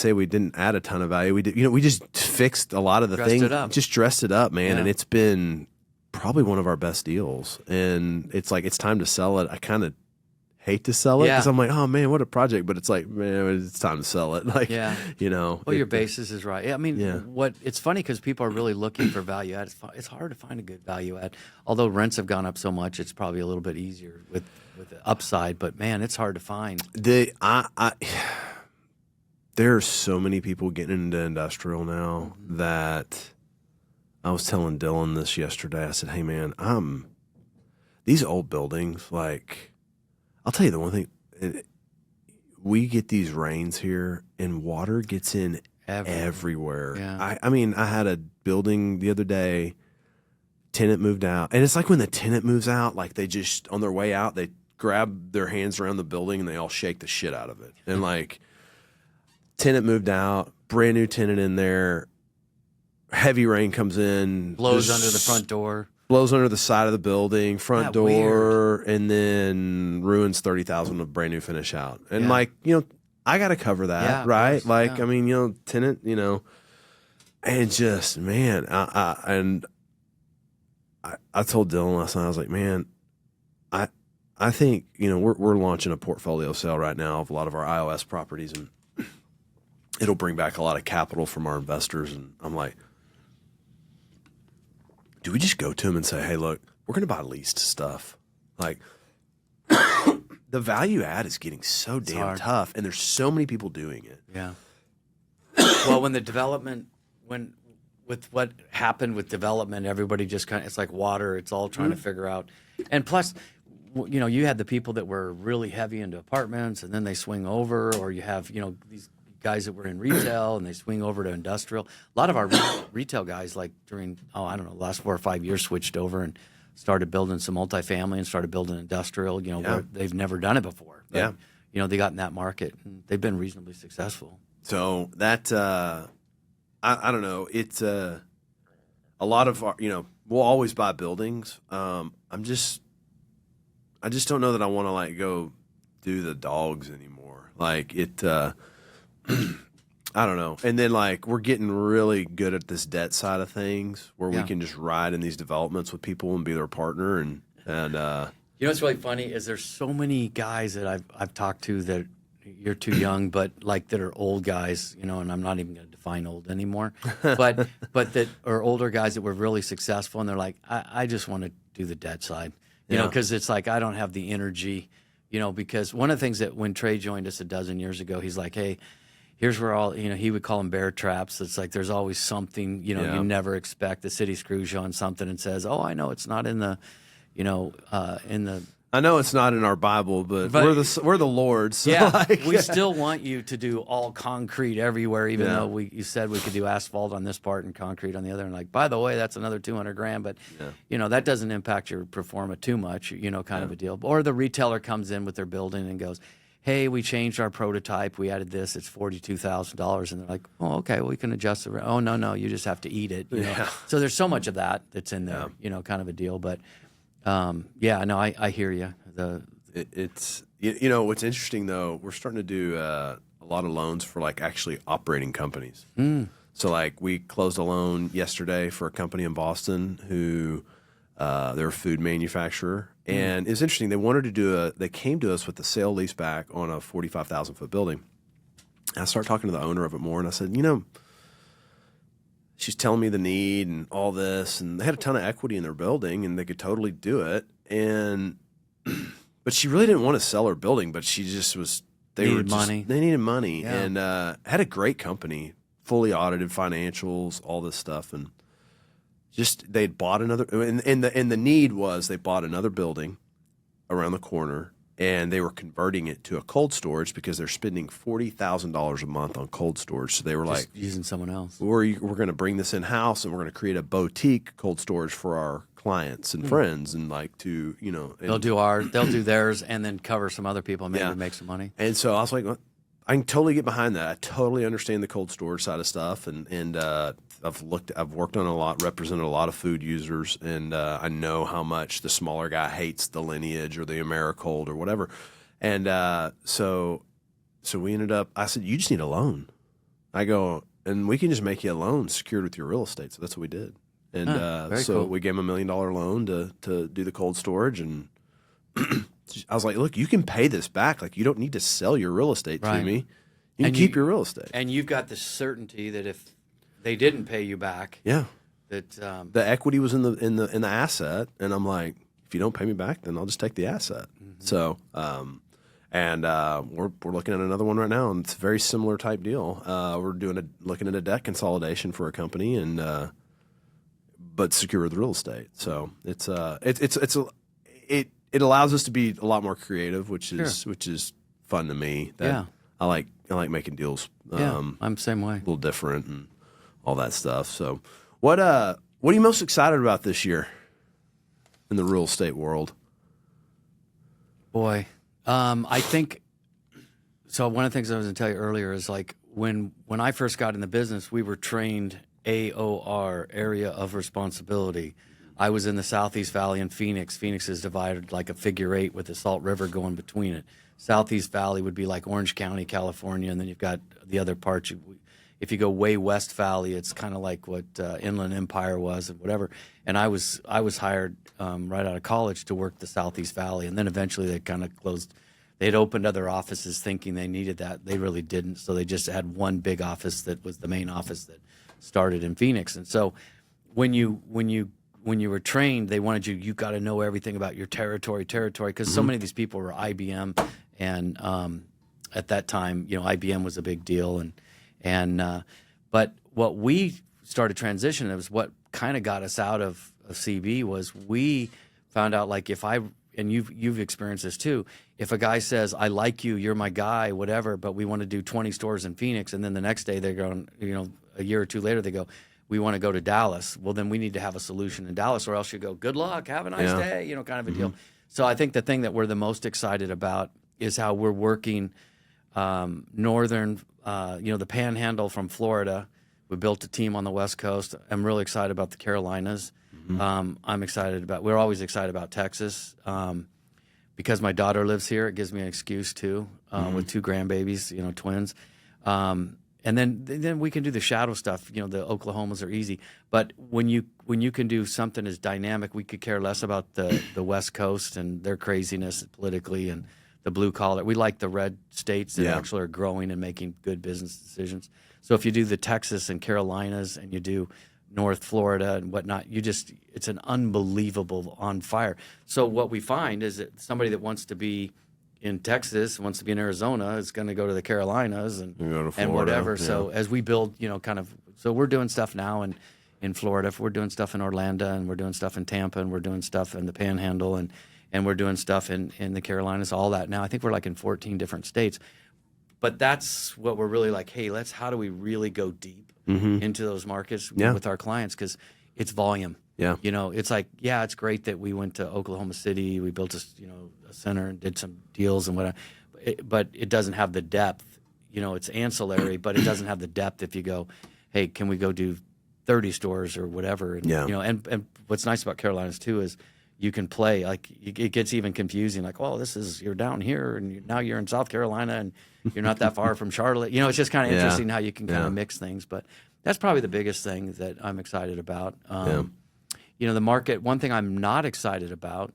we didn't add a ton of value. We did, we just fixed a lot of the things, just dressed it up, man. Yeah. And it's been probably one of our best deals. And it's like, it's time to sell it. I kind of hate to sell it because I'm like, oh man, what a project. But it's like, man, it's time to sell it. Like, well, your basis is right. I mean, it's funny because people are really looking for value add. It's hard to find a good value add. Although rents have gone up so much, it's probably a little bit easier with the upside. But man, it's hard to find. There are so many people getting into industrial now that I was telling Dylan this yesterday. I said, hey man, these old buildings, like, I'll tell you the one thing, we get these rains here and water gets in everywhere. Yeah. I mean, I had a building the other day, tenant moved out. And it's like when the tenant moves out, like they just, on their way out, they grab their hands around the building and they all shake the shit out of it. And like, tenant moved out, brand new tenant in there, heavy rain comes in. Blows under the front door. Blows under the side of the building, front door, and then ruins $30,000 of brand new finish out. And like, I got to cover that, right? Like, I mean, tenant, and just, man, I told Dylan last night, I was like, man, I think, we're launching a portfolio sale right now of a lot of our iOS properties, and it'll bring back a lot of capital from our investors. And I'm like, do we just go to them and say, hey, look, we're going to buy leased stuff? Like, the value add is getting so damn tough, and there's so many people doing it. Yeah. Well, with what happened with development, everybody just it's like water. It's all trying to figure out. And plus, you had the people that were really heavy into apartments, and then they swing over, or you have, these guys that were in retail and they swing over to industrial. A lot of our retail guys, like during, the last 4 or 5 years, switched over and started building some multifamily and started building industrial, where they've never done it before. But, they got in that market and they've been reasonably successful. So that, I don't know. It's a lot of our, we'll always buy buildings. I just don't know that I want to like go do the dogs anymore. Like it, I don't know. And then like we're getting really good at this debt side of things where we can just ride in these developments with people and be their partner. And what's really funny is there's so many guys that I've talked to that you're too young, but like that are old guys, and I'm not even going to define old anymore, but that are older guys that were really successful, and they're like, I just want to do the debt side, because it's like I don't have the energy, because one of the things that when Trey joined us a dozen years ago, he's like, hey, here's where all, he would call them bear traps. It's like there's always something, you never expect. The city screws you on something and says, oh, I know it's not in the, I know it's not in our Bible, but we're the Lord's. So we still want you to do all concrete everywhere, even though you said we could do asphalt on this part and concrete on the other. And like, by the way, that's another $200,000, but that doesn't impact your performa too much, kind of a deal. Or the retailer comes in with their building and goes, hey, we changed our prototype. We added this. It's $42,000. And they're like, oh, okay, well, we can adjust it. Oh, no, you just have to eat it. So there's so much of that's in there, kind of a deal. But I hear you. It's what's interesting though, we're starting to do a lot of loans for like actually operating companies. So like we closed a loan yesterday for a company in Boston who they're a food manufacturer, and it's interesting. They wanted to they came to us with the sale leaseback on a 45,000 foot building. And I started talking to the owner of it more, and I said, she's telling me the need and all this, and they had a ton of equity in their building, and they could totally do it. But she really didn't want to sell her building, but she just was. They needed money, and had a great company, fully audited financials, all this stuff, and just they'd bought another. And the need was they bought another building around the corner, and they were converting it to a cold storage because they're spending $40,000 a month on cold storage. So they were just like using someone else. We're going to bring this in house, and we're going to create a boutique cold storage for our clients and friends, and like to they'll do theirs, and then cover some other people, and maybe make some money. And so I was like, I can totally get behind that. I totally understand the cold storage side of stuff, and I've worked on a lot, represented a lot of food users, and I know how much the smaller guy hates the Lineage or the Americold or whatever, and so we ended up. I said, you just need a loan. I go, and we can just make you a loan secured with your real estate. So that's what we did, and so cool. we gave him $1 million loan to do the cold storage, and I was like, look, you can pay this back. Like, you don't need to sell your real estate to me. You can keep your real estate. And you've got the certainty that if they didn't pay you back, that the equity was in the asset, and I'm like, if you don't pay me back, then I'll just take the asset. So, we're looking at another one right now, and it's a very similar type deal. We're looking at a debt consolidation for a company, and but secure with real estate. So it allows us to be a lot more creative, which is fun to me. I like making deals. I'm the same way. A little different and all that stuff. So, what are you most excited about this year in the real estate world? Boy, I think so. One of the things I was going to tell you earlier is like when I first got in the business, we were trained AOR, area of responsibility. I was in the Southeast Valley in Phoenix. Phoenix is divided like a figure 8 with the Salt River going between it. Southeast Valley would be like Orange County, California, and then you've got the other parts. If you go way West Valley, it's kind of like what Inland Empire was and whatever. And I was hired right out of college to work the Southeast Valley, and then eventually they kind of closed. They'd opened other offices thinking they needed that. They really didn't. So they just had one big office that was the main office that started in Phoenix. And so when you were trained, they wanted you got to know everything about your territory, because so many of these people were IBM, and at that time, IBM was a big deal, but what we started transitioning, it was what kind of got us out of CB, was we found out, like, and you've experienced this too, if a guy says, I like you, you're my guy, whatever, but we want to do 20 stores in Phoenix, and then the next day they're going, a year or two later they go, we want to go to Dallas. Well, then we need to have a solution in Dallas, or else you go, good luck, have a nice day, kind of a deal. So I think the thing that we're the most excited about is how we're working northern, the Panhandle from Florida. We built a team on the West Coast. I'm really excited about the Carolinas. We're always excited about Texas. Because my daughter lives here, it gives me an excuse too, with 2 grandbabies, twins. And then we can do the shadow stuff. The Oklahomas are easy. But when you can do something as dynamic, we could care less about the West Coast and their craziness politically and the blue collar. We like the red states that actually are growing and making good business decisions. So if you do the Texas and Carolinas and you do North Florida and whatnot, it's an unbelievable on fire. So what we find is that somebody that wants to be in Texas, wants to be in Arizona, is going to go to the Carolinas and whatever. Yeah. So as we build, so we're doing stuff now in Florida. We're doing stuff in Orlando, and we're doing stuff in Tampa, and we're doing stuff in the Panhandle, and we're doing stuff in the Carolinas, all that. Now I think we're like in 14 different states. But that's what we're really like, hey, how do we really go deep into those markets with our clients? Because it's volume. Yeah. It's like, it's great that we went to Oklahoma City, we built a center and did some deals and whatever, but it doesn't have the depth. It's ancillary, but it doesn't have the depth if you go, hey, can we go do 30 stores or whatever? And, and what's nice about Carolinas too is you can play, like, it gets even confusing, like, oh, you're down here and now you're in South Carolina and you're not that far from Charlotte. It's just kind of interesting how you can kind of mix things. But that's probably the biggest thing that I'm excited about. The market, one thing I'm not excited about,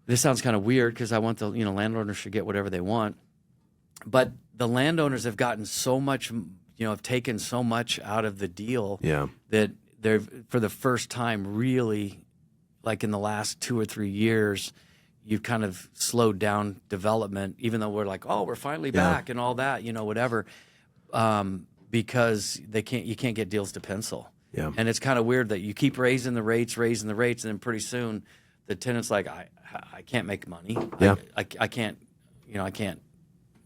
this sounds kind of weird because I want the, landowners should get whatever they want. But the landowners have gotten so much, have taken so much out of the deal that they're, for the first time, really, like in the last 2 or 3 years, you've kind of slowed down development, even though we're like, oh, we're finally back and all that, whatever, because you can't get deals to pencil. Yeah. And it's kind of weird that you keep raising the rates, and then pretty soon the tenant's like, I can't make money. Yeah. I can't, I can't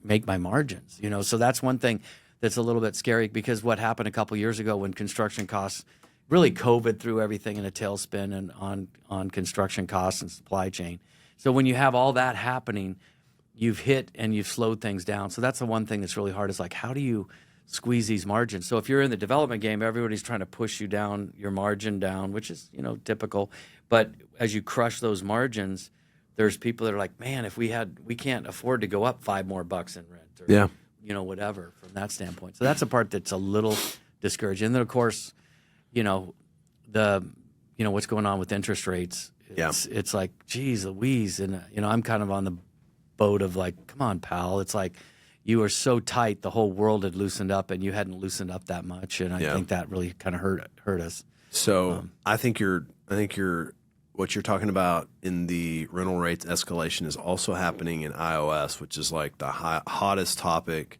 make my margins, So that's one thing that's a little bit scary, because what happened a couple years ago when construction costs, really COVID threw everything in a tailspin and on construction costs and supply chain. So when you have all that happening, you've hit and you've slowed things down. So that's the one thing that's really hard is like, how do you squeeze these margins? So if you're in the development game, everybody's trying to push you down, your margin down, which is, typical. But as you crush those margins, there's people that are like, man, if we can't afford to go up $5 more in rent or, whatever from that standpoint. So that's a part that's a little discouraging. And then of course, what's going on with interest rates. It's like, geez Louise. And, I'm kind of on the boat of like, come on, pal. It's like you were so tight, the whole world had loosened up and you hadn't loosened up that much. And I think that really kind of hurt us. So I think what you're talking about in the rental rates escalation is also happening in iOS, which is like the hottest topic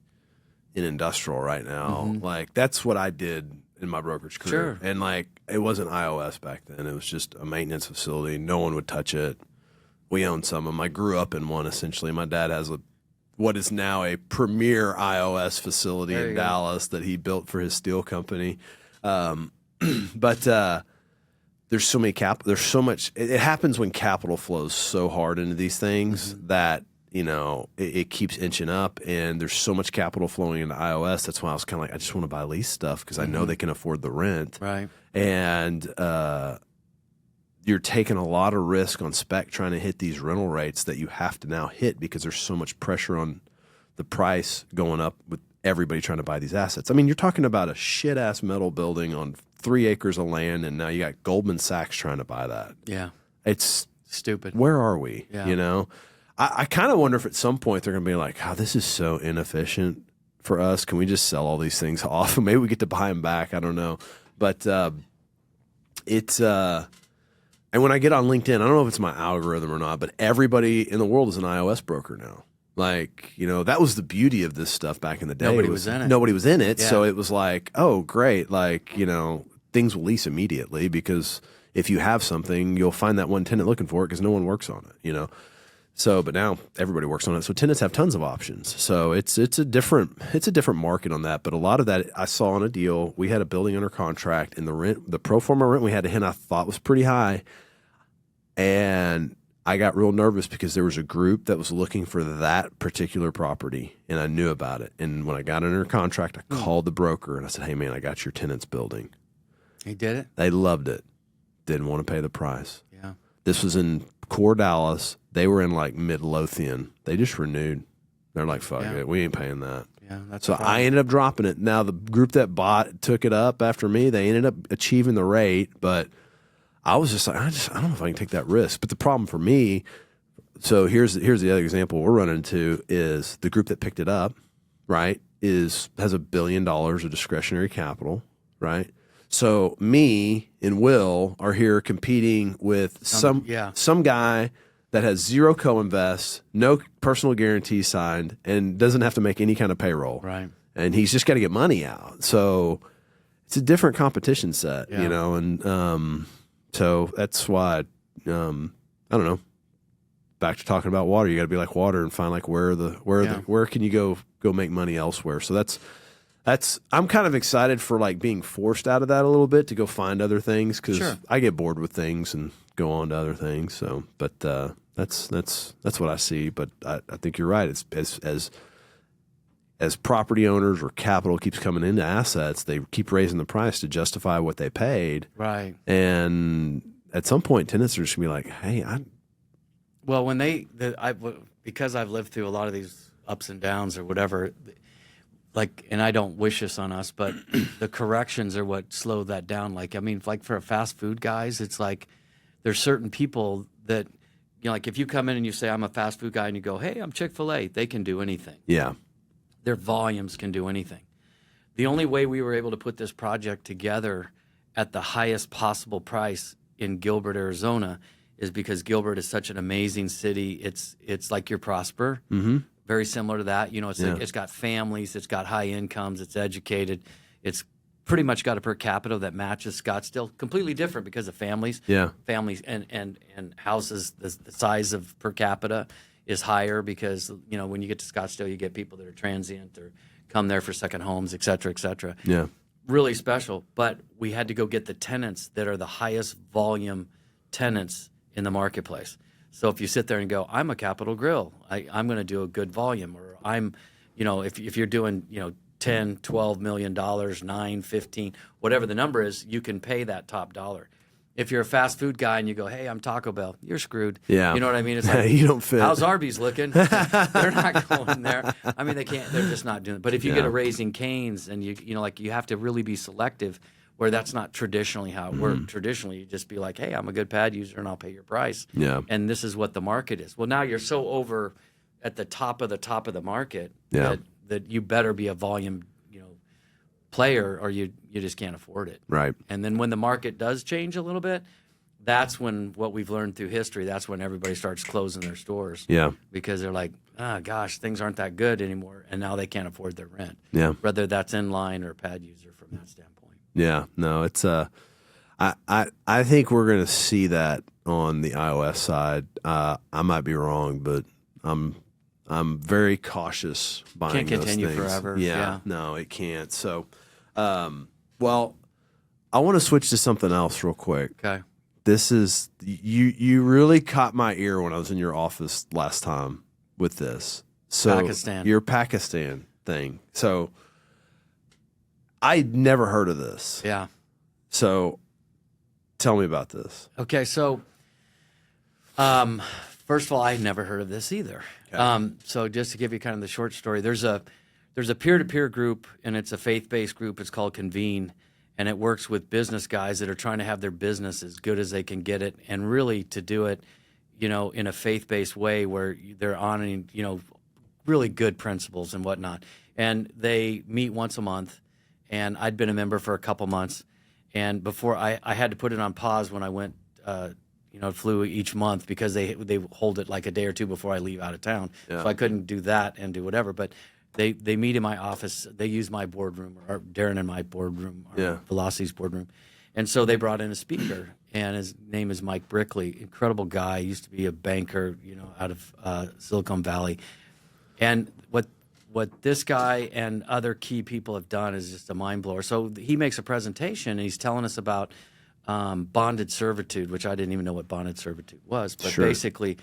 in industrial right now. Mm-hmm. Like that's what I did in my brokerage career. Sure. And like it wasn't iOS back then. It was just a maintenance facility. No one would touch it. We owned some of them. I grew up in one essentially. My dad has what is now a premier iOS facility in Dallas that he built for his steel company. But there's so many there's so much. It happens when capital flows so hard into these things that it keeps inching up, and there's so much capital flowing into iOS. That's why I was kind of like, I just want to buy lease stuff because I know they can afford the rent, right? And you're taking a lot of risk on spec trying to hit these rental rates that you have to now hit because there's so much pressure on the price going up with everybody trying to buy these assets. I mean, you're talking about a shit ass metal building on 3 acres of land, and now you got Goldman Sachs trying to buy that. Yeah. It's stupid. Where are we? Yeah. I kind of wonder if at some point they're going to be like, oh, this is so inefficient for us. Can we just sell all these things off? Maybe we get to buy them back. I don't know. But it's and when I get on LinkedIn, I don't know if it's my algorithm or not, but everybody in the world is an iOS broker now. Like, that was the beauty of this stuff back in the day. Nobody was in it. Nobody was in it. Yeah. So it was like, oh, great. Like, things will lease immediately because if you have something, you'll find that one tenant looking for it because no one works on it, So, but now everybody works on it. So tenants have tons of options. So it's a different market on that. But a lot of that I saw on a deal. We had a building under contract, and the pro forma rent we had to hit I thought was pretty high. And I got real nervous because there was a group that was looking for that particular property, and I knew about it. And when I got under contract, I called the broker and I said, "Hey man, I got your tenant's building." He did it? They loved it. Didn't want to pay the price. Yeah. This was in core Dallas. They were in like Midlothian. They just renewed. They're like, fuck it. We ain't paying that. Yeah, that's so I ended up dropping it. Now the group that took it up after me, they ended up achieving the rate, but I was just like, I don't know if I can take that risk. But the problem for me, so here's the other example we're running into is the group that picked it up, right, has $1 billion of discretionary capital, right? So me and Will are here competing with some guy that has zero co-invest, no personal guarantee signed, and doesn't have to make any kind of payroll. Right. And he's just got to get money out. So it's a different competition set, and so that's why I don't know. Back to talking about water, you got to be like water and find like where can you go make money elsewhere. So that's I'm kind of excited for like being forced out of that a little bit to go find other things because I get bored with things and go on to other things. So, but that's what I see. But I think you're right. It's as property owners or capital keeps coming into assets, they keep raising the price to justify what they paid. Right. And at some point, tenants are just gonna be like, "Hey, Well, because I've lived through a lot of these ups and downs or whatever." Like, and I don't wish this on us, but the corrections are what slowed that down. Like, I mean, like for fast food guys, it's like there's certain people that, like if you come in and you say, I'm a fast food guy, and you go, hey, I'm Chick-fil-A, they can do anything. Yeah. Their volumes can do anything. The only way we were able to put this project together at the highest possible price in Gilbert, Arizona, is because Gilbert is such an amazing city. It's like you're Prosper. Mm-hmm. Very similar to that. It's got families, it's got high incomes, it's educated. It's pretty much got a per capita that matches Scottsdale. Completely different because of families. Yeah. Families and houses, the size of per capita is higher because, when you get to Scottsdale, you get people that are transient or come there for second homes, et cetera, et cetera. Yeah. Really special. But we had to go get the tenants that are the highest volume tenants in the marketplace. So if you sit there and go, I'm a Capital Grill, I'm going to do a good volume, or I'm, if you're doing, 10, $12 million, 9, 15, whatever the number is, you can pay that top dollar. If you're a fast food guy and you go, hey, I'm Taco Bell, you're screwed. Yeah. You know what I mean? It's like, you don't fit. How's Arby's looking? They're not going there. I mean, they can't. They're just not doing it. But if you get a Raising Cane's, and you have to really be selective, where that's not traditionally how it worked. Traditionally, you just be like, hey, I'm a good pad user and I'll pay your price. Yeah. And this is what the market is. Well, now you're so over at the top of the market that you better be a volume player, or you just can't afford it. Right. And then when the market does change a little bit, that's when what we've learned through history, that's when everybody starts closing their stores. Yeah. Because they're like, gosh, things aren't that good anymore, and now they can't afford their rent. Yeah. Whether that's in line or pad user from that standpoint. Yeah. No, it's I think we're going to see that on the iOS side. I might be wrong, but I'm very cautious buying Can't continue those things. forever. Yeah. No, it can't. So, well, I want to switch to something else real quick. Okay. This is you really caught my ear when I was in your office last time with this. So Pakistan. Your Pakistan thing. So I'd never heard of this. Yeah. So tell me about this. Okay, so first of all, I had never heard of this either. Okay. So just to give you kind of the short story, there's a peer-to-peer group, and it's a faith-based group. It's called Convene, and it works with business guys that are trying to have their business as good as they can get it, and really to do it, in a faith-based way where they're honoring, really good principles and whatnot. And they meet once a month, and I'd been a member for a couple months, and before I had to put it on pause when I went. Flew each month because they hold it like a day or two before I leave out of town. Yeah. So I couldn't do that and do whatever. But they meet in my office. They use my boardroom, or Darren and my boardroom, or Velocity's boardroom. And so they brought in a speaker, and his name is Mike Brickley. Incredible guy. He used to be a banker, out of Silicon Valley. And what this guy and other key people have done is just a mind blower. So he makes a presentation, and he's telling us about bonded servitude, which I didn't even know what bonded servitude was. But Sure. basically,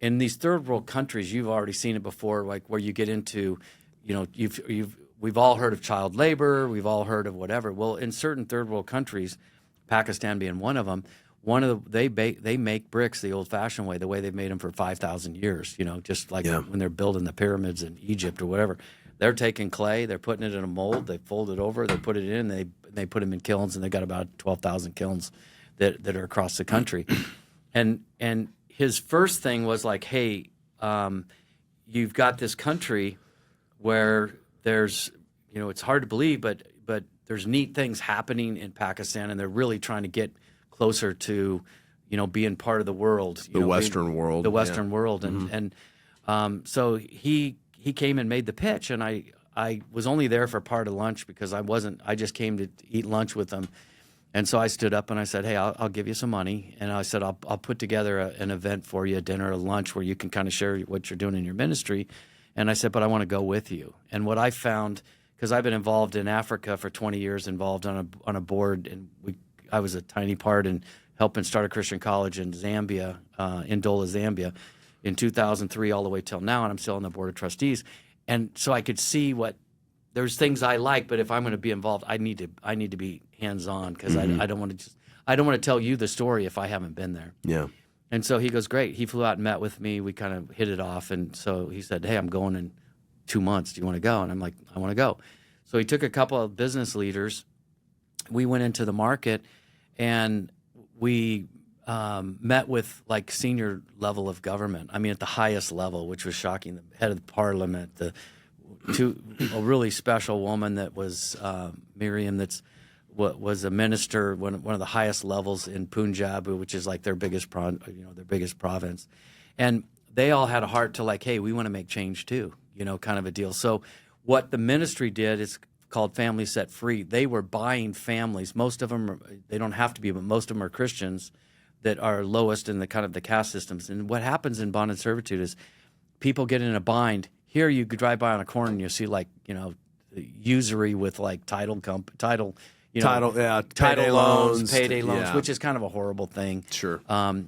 in these third world countries, you've already seen it before, like where you get into, we've all heard of child labor, we've all heard of whatever. Well, in certain third world countries, Pakistan being one of them, they make bricks the old-fashioned way, the way they've made them for 5,000 years. Just like when they're building the pyramids in Egypt or whatever. They're taking clay, they're putting it in a mold, they fold it over, they put it in, they put them in kilns, and they got about 12,000 kilns that are across the country. And his first thing was like, hey, you've got this country where there's, it's hard to believe, but there's neat things happening in Pakistan, and they're really trying to get closer to, being part of the world. The Western world. The Western world. And so he came and made the pitch, and I was only there for part of lunch because I just came to eat lunch with them. And so I stood up and I said, hey, I'll give you some money. And I said, I'll put together an event for you, a dinner, a lunch, where you can kind of share what you're doing in your ministry. And I said, but I want to go with you. And what I found, because I've been involved in Africa for 20 years, involved on a board, and I was a tiny part in helping start a Christian college in Zambia, in Dola, Zambia, in 2003 all the way till now, and I'm still on the board of trustees. And so I could see there's things I like, but if I'm going to be involved, I need to be hands-on, because I don't want to tell you the story if I haven't been there. Yeah. And so he goes, great. He flew out and met with me. We kind of hit it off, and so he said, hey, I'm going in 2 months. Do you want to go? And I'm like, I want to go. So he took a couple of business leaders. We went into the market, and we met with like senior level of government. I mean, at the highest level, which was shocking. The head of the parliament, a really special woman that was Miriam, was a minister, one of the highest levels in Punjab, which is like their biggest province, and they all had a heart to like, hey, we want to make change too, kind of a deal. So what the ministry did is called Family Set Free. They were buying families. Most of them, they don't have to be, but most of them are Christians that are lowest in the kind of the caste systems. And what happens in bonded servitude is people get in a bind. Here you could drive by on a corner and you see like, usury with like title, title loans, payday loans, yeah. which is kind of a horrible thing. Sure.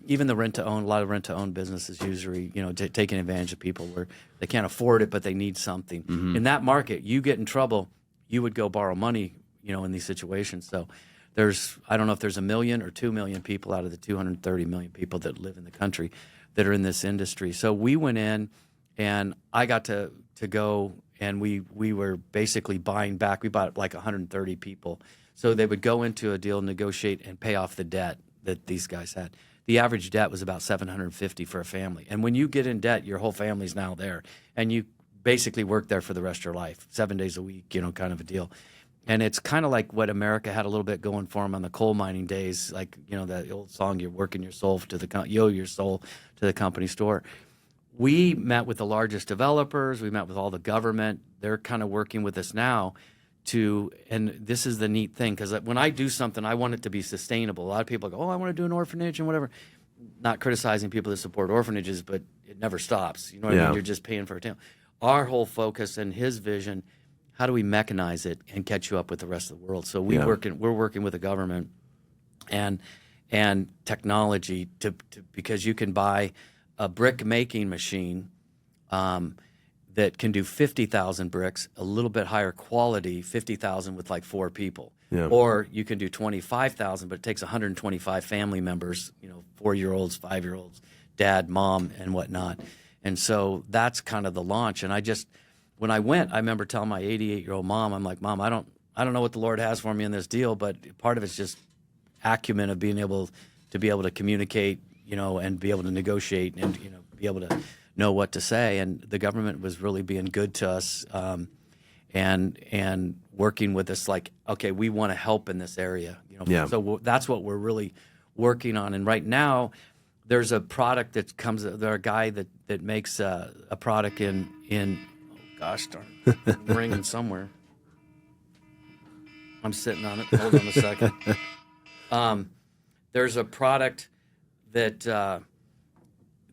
Even the rent to own, a lot of rent to own businesses usually, taking advantage of people where they can't afford it, but they need something. Mm-hmm. In that market, you get in trouble, you would go borrow money, in these situations. So I don't know if there's 1 million or 2 million people out of the 230 million people that live in the country that are in this industry. So we went in, and I got to go, and we were basically buying back. We bought like 130 people. So they would go into a deal, negotiate, and pay off the debt that these guys had. The average debt was about $750 for a family. And when you get in debt, your whole family's now there. And you basically work there for the rest of your life, 7 days a week, kind of a deal. And it's kind of like what America had a little bit going for them on the coal mining days, like, that old song, you're working your soul to your soul to the company store. We met with the largest developers. We met with all the government. They're kind of working with us now and this is the neat thing, because when I do something, I want it to be sustainable. A lot of people go, I want to do an orphanage and whatever. Not criticizing people that support orphanages, but it never stops. You know what I mean? You're just paying for it. Our whole focus and his vision, how do we mechanize it and catch you up with the rest of the world? So we're working with the government and technology because you can buy a brick making machine that can do 50,000 bricks, a little bit higher quality, 50,000 with like 4 people. Yeah. Or you can do 25,000, but it takes 125 family members, 4-year-olds, 5-year-olds, dad, mom, and whatnot. And so that's kind of the launch. And when I went, I remember telling my 88-year-old mom, I'm like, Mom, I don't know what the Lord has for me in this deal, but part of it's just acumen of being able to communicate, and be able to negotiate and, be able to know what to say. And the government was really being good to us and working with us like, okay, we want to help in this area. So that's what we're really working on. And right now, there's a product that comes. There's a guy that makes a product in oh gosh darn it, I'm ringing somewhere. I'm sitting on it. Hold on a second. There's a product that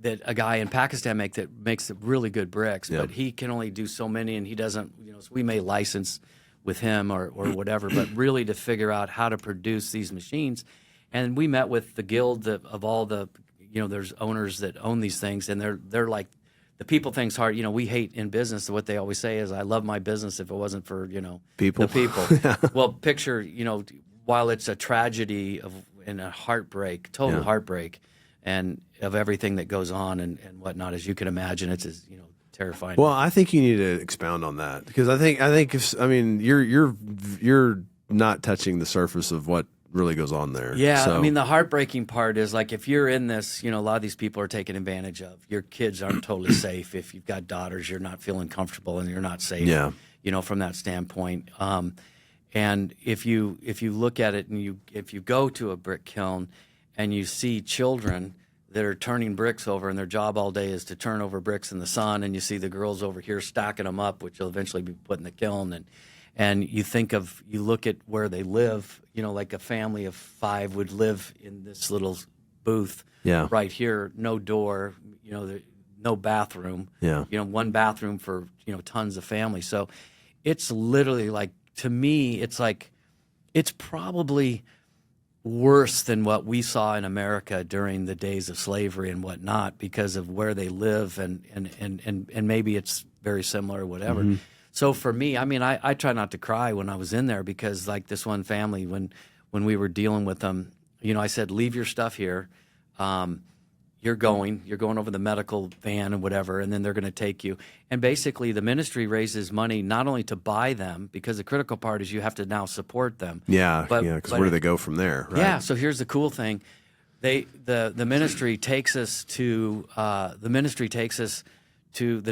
a guy in Pakistan makes really good bricks, but he can only do so many, and he doesn't. So we may license with him or whatever, but really to figure out how to produce these machines. And we met with the guild of all the, there's owners that own these things, and they're like, the people thing's hard. We hate in business. What they always say is, I love my business if it wasn't for, people. The people. Well, picture, while it's a tragedy and a heartbreak, total heartbreak, and of everything that goes on and whatnot, as you can imagine, it's as, terrifying. Well, I think you need to expound on that, because I think you're not touching the surface of what really goes on there. Yeah, so. the heartbreaking part is, like, if you're in this, a lot of these people are taken advantage of. Your kids aren't totally safe. If you've got daughters, you're not feeling comfortable and you're not safe. Yeah. From that standpoint. And if you look at it and if you go to a brick kiln and you see children that are turning bricks over, and their job all day is to turn over bricks in the sun, and you see the girls over here stacking them up, which will eventually be put in the kiln, and you look at where they live, like a family of 5 would live in this little booth right here, no door, no bathroom, one bathroom for, tons of families. So it's literally like, to me, it's like, it's probably worse than what we saw in America during the days of slavery and whatnot, because of where they live, and maybe it's very similar or whatever. Mm-hmm. So for me, I try not to cry when I was in there, because like this one family, when we were dealing with them, I said, leave your stuff here. You're going over the medical van and whatever, and then they're going to take you. And basically the ministry raises money not only to buy them, because the critical part is you have to now support them. Yeah, because where do they go from there? Right? Yeah, so here's the cool thing. The ministry takes us to the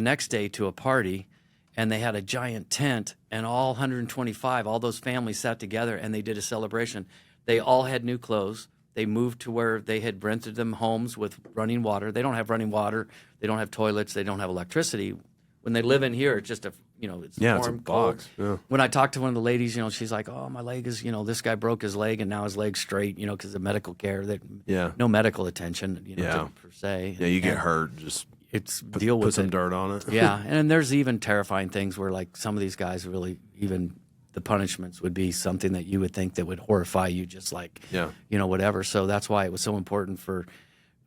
next day to a party, and they had a giant tent, and all 125, all those families sat together, and they did a celebration. They all had new clothes. They moved to where they had rented them homes with running water. They don't have running water. They don't have toilets. They don't have electricity. When they live in here, it's just it's warm, it's a cold. box. Yeah. When I talked to one of the ladies, she's like, oh, my leg is, this guy broke his leg, and now his leg's straight, because of medical care. No medical attention, per se. Yeah, you get hurt, just deal with it. Put some dirt on it. Yeah, and there's even terrifying things where, like, some of these guys really even the punishments would be something that you would think that would horrify you, just like, whatever. So that's why it was so important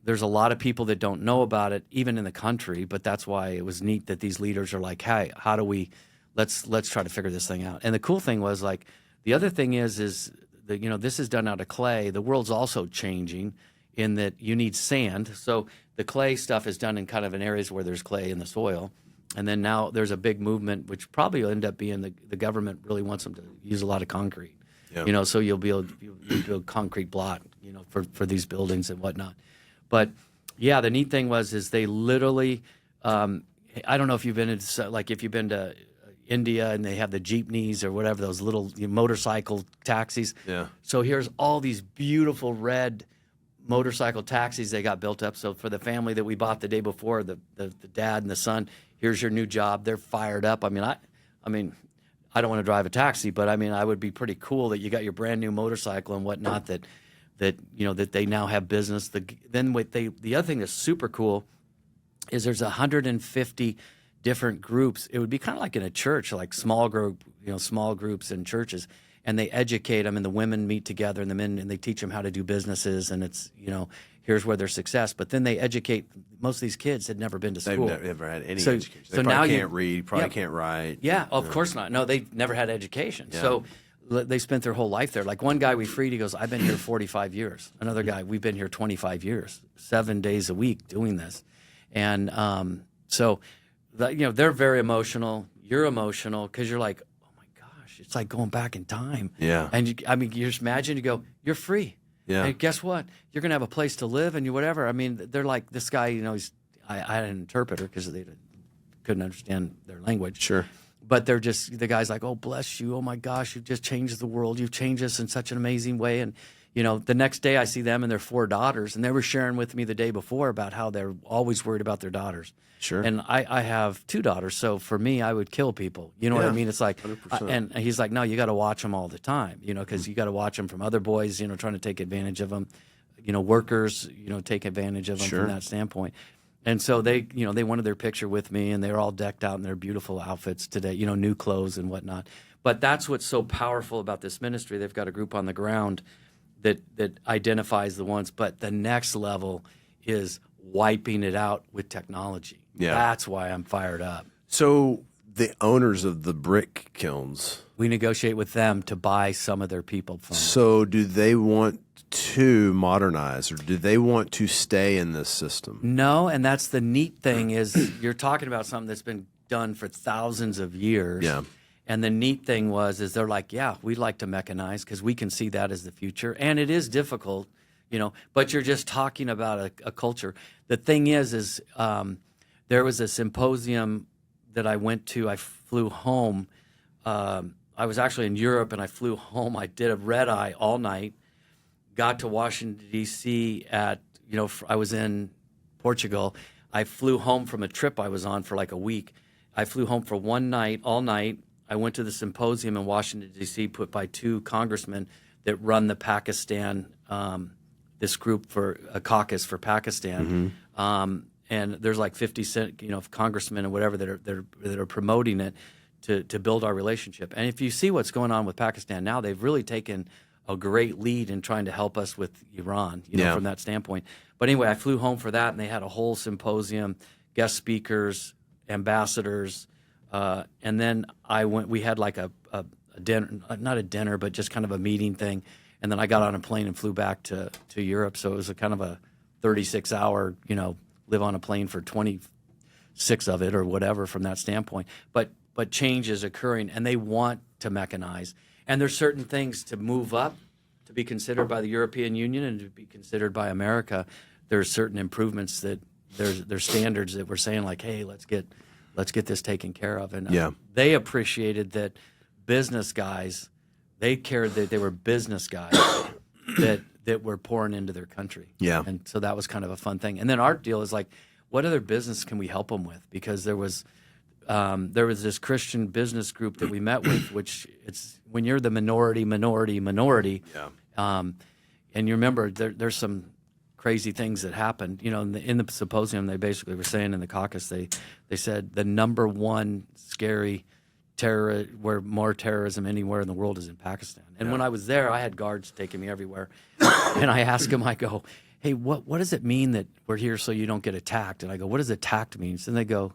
there's a lot of people that don't know about it, even in the country, but that's why it was neat that these leaders are like, hey, how do we, let's try to figure this thing out. And the cool thing was, like, the other thing is that, this is done out of clay. The world's also changing in that you need sand. So the clay stuff is done in kind of in areas where there's clay in the soil. And then now there's a big movement, which probably will end up being the government really wants them to use a lot of concrete. Yeah. So you'll build concrete block, for these buildings and whatnot. But yeah, the neat thing is they literally, I don't know if you've been to India and they have the jeepneys or whatever, those little motorcycle taxis. Yeah. So here's all these beautiful red motorcycle taxis they got built up. So for the family that we bought the day before, the dad and the son, here's your new job. They're fired up. I mean, I don't want to drive a taxi, but I would be pretty cool that you got your brand new motorcycle and whatnot, that they now have business. The other thing that's super cool is there's 150 different groups. It would be kind of like in a church, like small groups in churches, and they educate them, and the women meet together, and the men, and they teach them how to do businesses, and it's, here's where their success. But then they educate, most of these kids had never been to school. They've never had any education. They probably can't read, can't write. Yeah, of course not. No, they've never had education. Yeah. So they spent their whole life there. Like one guy we freed, he goes, I've been here 45 years. Another guy, we've been here 25 years, 7 days a week doing this. And they're very emotional. You're emotional because you're like, oh my gosh, it's like going back in time. Yeah. And you just imagine, you go, you're free. Yeah. And guess what? You're going to have a place to live and whatever. I mean, they're like, this guy, I had an interpreter because they couldn't understand their language. Sure. But they're just, the guy's like, oh, bless you. Oh my gosh, you've just changed the world. You've changed us in such an amazing way. And, the next day I see them and their 4 daughters, and they were sharing with me the day before about how they're always worried about their daughters. Sure. And I have 2 daughters. So for me, I would kill people. You know what I mean? It's like, and he's like, no, you got to watch them all the time, because you got to watch them from other boys, trying to take advantage of them, workers, take advantage of them from that standpoint. And so they wanted their picture with me, and they were all decked out in their beautiful outfits today, new clothes and whatnot. But that's what's so powerful about this ministry. They've got a group on the ground that identifies the ones, but the next level is wiping it out with technology. Yeah. That's why I'm fired up. So the owners of the brick kilns, we negotiate with them to buy some of their people from. So do they want to modernize, or do they want to stay in this system? No, and that's the neat thing is you're talking about something that's been done for thousands of years. Yeah. And the neat thing is they're like, yeah, we'd like to mechanize because we can see that as the future. And it is difficult, but you're just talking about a culture. The thing is there was a symposium that I went to. I flew home. I was actually in Europe, and I flew home. I did a red eye all night, got to Washington, D.C. I was in Portugal. I flew home from a trip I was on for like a week. I flew home for one night, all night. I went to the symposium in Washington, D.C., put by 2 congressmen that run the Pakistan, this group for a caucus for Pakistan. Mm-hmm. And there's like 50 congressmen and whatever that are promoting it to build our relationship. And if you see what's going on with Pakistan now, they've really taken a great lead in trying to help us with Iran, from that standpoint. But anyway, I flew home for that, and they had a whole symposium, guest speakers, ambassadors. And then we had like a dinner, not a dinner, but just kind of a meeting thing. And then I got on a plane and flew back to Europe. So it was a kind of a 36-hour, live on a plane for 26 of it or whatever from that standpoint. But change is occurring, and they want to mechanize. And there's certain things to move up to be considered by the European Union and to be considered by America. There's certain improvements that there's standards that we're saying like, hey, let's get this taken care of. And they appreciated that business guys, they cared that they were business guys that were pouring into their country. Yeah. And so that was kind of a fun thing. And then our deal is like, what other business can we help them with? Because there was this Christian business group that we met with, which it's when you're the minority. Yeah. And you remember there's some crazy things that happened. In the symposium, they basically were saying in the caucus, they said the number one scary where more terrorism anywhere in the world is in Pakistan. And when I was there, I had guards taking me everywhere. And I asked them, I go, hey, what does it mean that we're here so you don't get attacked? And I go, what does attacked mean? And they go,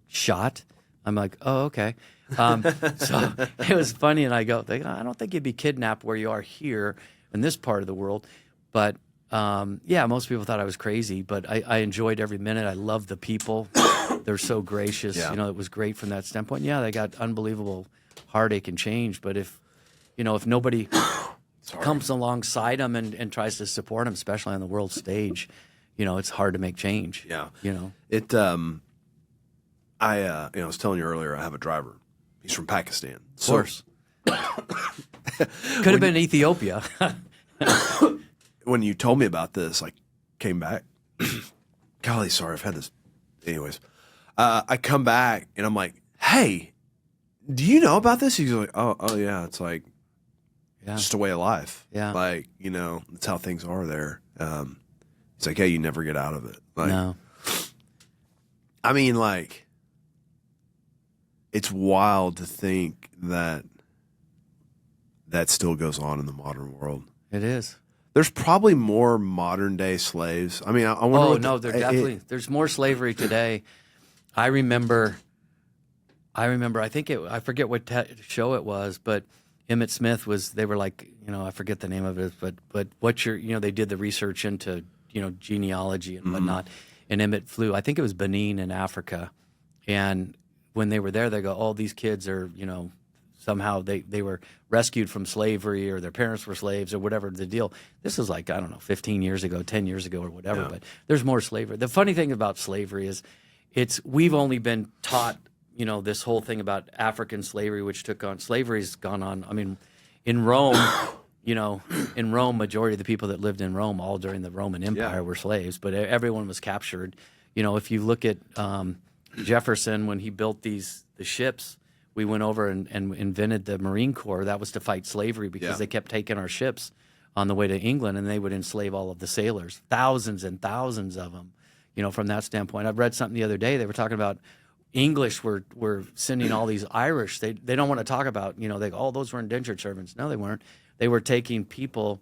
shot. I'm like, oh, okay. So it was funny. And I go, I don't think you'd be kidnapped where you are here in this part of the world. But yeah, most people thought I was crazy, but I enjoyed every minute. I loved the people. They're so gracious. Yeah. You know, it was great from that standpoint. Yeah, they got unbelievable heartache and change. But if nobody comes alongside them and tries to support them, especially on the world stage, you know, it's hard to make change. Yeah. You know, It, I was telling you earlier, I have a driver. He's from Pakistan. Of course. Could have been Ethiopia. When you told me about this, I came back. Golly, sorry, I've had this. Anyways, I come back and I'm like, hey, do you know about this? He's like, oh yeah. It's like, just a way of life. Yeah. Like, you know, that's how things are there. It's like, hey, you never get out of it. Like, No. I mean, like, it's wild to think that still goes on in the modern world. It is. There's probably more modern day slaves. I mean, I wonder. Oh what no, there definitely there's more slavery today. I remember. I think I forget what show it was, but Emmett Smith was. They were like, you know, I forget the name of it, but they did the research into, you know, genealogy and whatnot, and Emmett flew. I think it was Benin in Africa, and when they were there, they go, oh, these kids are, you know, somehow they were rescued from slavery or their parents were slaves or whatever the deal. This is like, I don't know, 15 years ago, 10 years ago or whatever, but there's more slavery. The funny thing about slavery is we've only been taught, you know, this whole thing about African slavery, which slavery's gone on. I mean, in Rome, you know, majority of the people that lived in Rome all during the Roman Empire were slaves, but everyone was captured. You know, if you look at Jefferson, when he built the ships, we went over and invented the Marine Corps. That was to fight slavery because they kept taking our ships on the way to England, and they would enslave all of the sailors, thousands and thousands of them. You know, from that standpoint, I read something the other day. They were talking about English were sending all these Irish. They don't want to talk about, you know, those were indentured servants. No, they weren't. They were taking people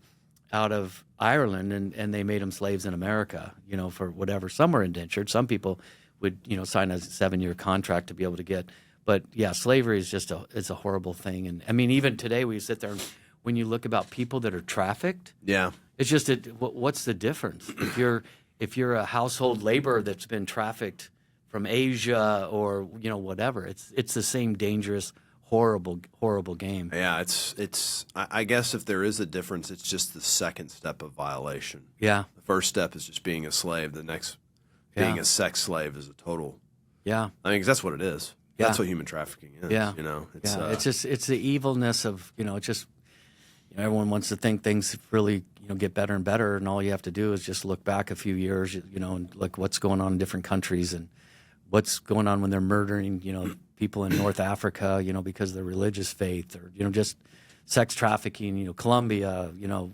out of Ireland and they made them slaves in America. You know, for whatever. Some were indentured. Some people would, you know, sign a 7-year contract to be able to get. But yeah, slavery is just it's a horrible thing. And I mean, even today we sit there and when you look about people that are trafficked, it's just what's the difference? If you're a household laborer that's been trafficked from Asia or, you know, whatever, it's the same dangerous, horrible game. Yeah, I guess if there is a difference, it's just the second step of violation. Yeah. The first step is just being a slave. The next, being a sex slave is a total. Yeah. I mean, 'cause that's what it is. That's what human trafficking is. Yeah. You know, it's the evilness of, you know, it's just, you know, everyone wants to think things really, you know, get better and better. And all you have to do is just look back a few years, you know, and look what's going on in different countries and what's going on when they're murdering, you know, people in North Africa, you know, because of their religious faith or, you know, just sex trafficking, you know, Colombia, you know,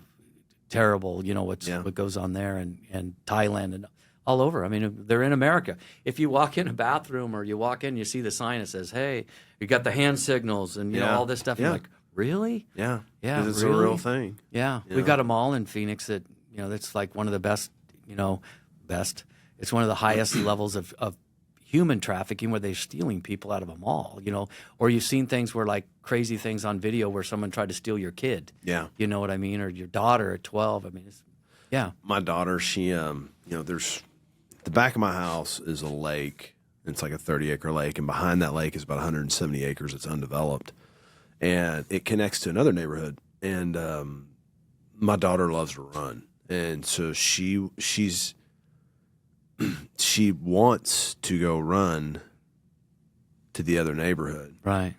terrible, you know, what goes on there and Thailand and all over. I mean, they're in America. If you walk in a bathroom or you walk in, you see the sign that says, hey, you got the hand signals and, you know, all this stuff. You're like, really? Yeah. Yeah. It's a real thing. Yeah. We've got a mall in Phoenix that, you know, that's like one of the best, you know, it's one of the highest levels of human trafficking where they're stealing people out of a mall, you know, or you've seen things where like crazy things on video where someone tried to steal your kid. Yeah. You know what I mean? Or your daughter at 12. I mean, my daughter, she, you know, the back of my house is a lake. It's like a 30-acre lake, and behind that lake is about 170 acres. It's undeveloped, and it connects to another neighborhood. And my daughter loves to run, and so she wants to go run to the other neighborhood, right?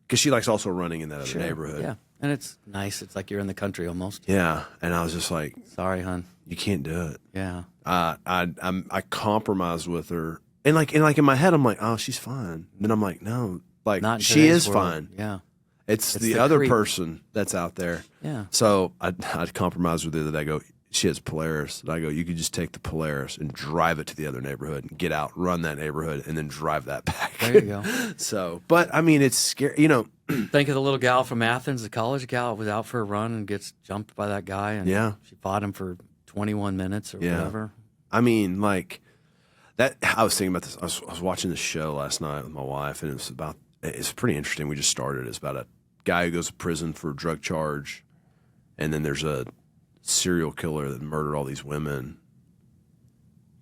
Because she likes also running in that other neighborhood. Yeah, and it's nice. It's like you're in the country almost. Yeah, and I was just like, sorry, hon, you can't do it. Yeah. I compromised with her, and like in my head, I'm like, oh, she's fine. And then I'm like, no, like she is fine. Yeah, it's the other person that's out there. Yeah. So I compromised with her that I go, she has Polaris. And I go, you could just take the Polaris and drive it to the other neighborhood and get out, run that neighborhood, and then drive that back. There you go. So, but I mean, it's scary. You know, Think of the little gal from Athens, the college gal, was out for a run and gets jumped by that guy, and she fought him for 21 minutes or whatever. I mean, like that. I was thinking about this. I was watching this show last night with my wife, and it's pretty interesting. We just started. It's about a guy who goes to prison for a drug charge, and then there's a serial killer that murdered all these women,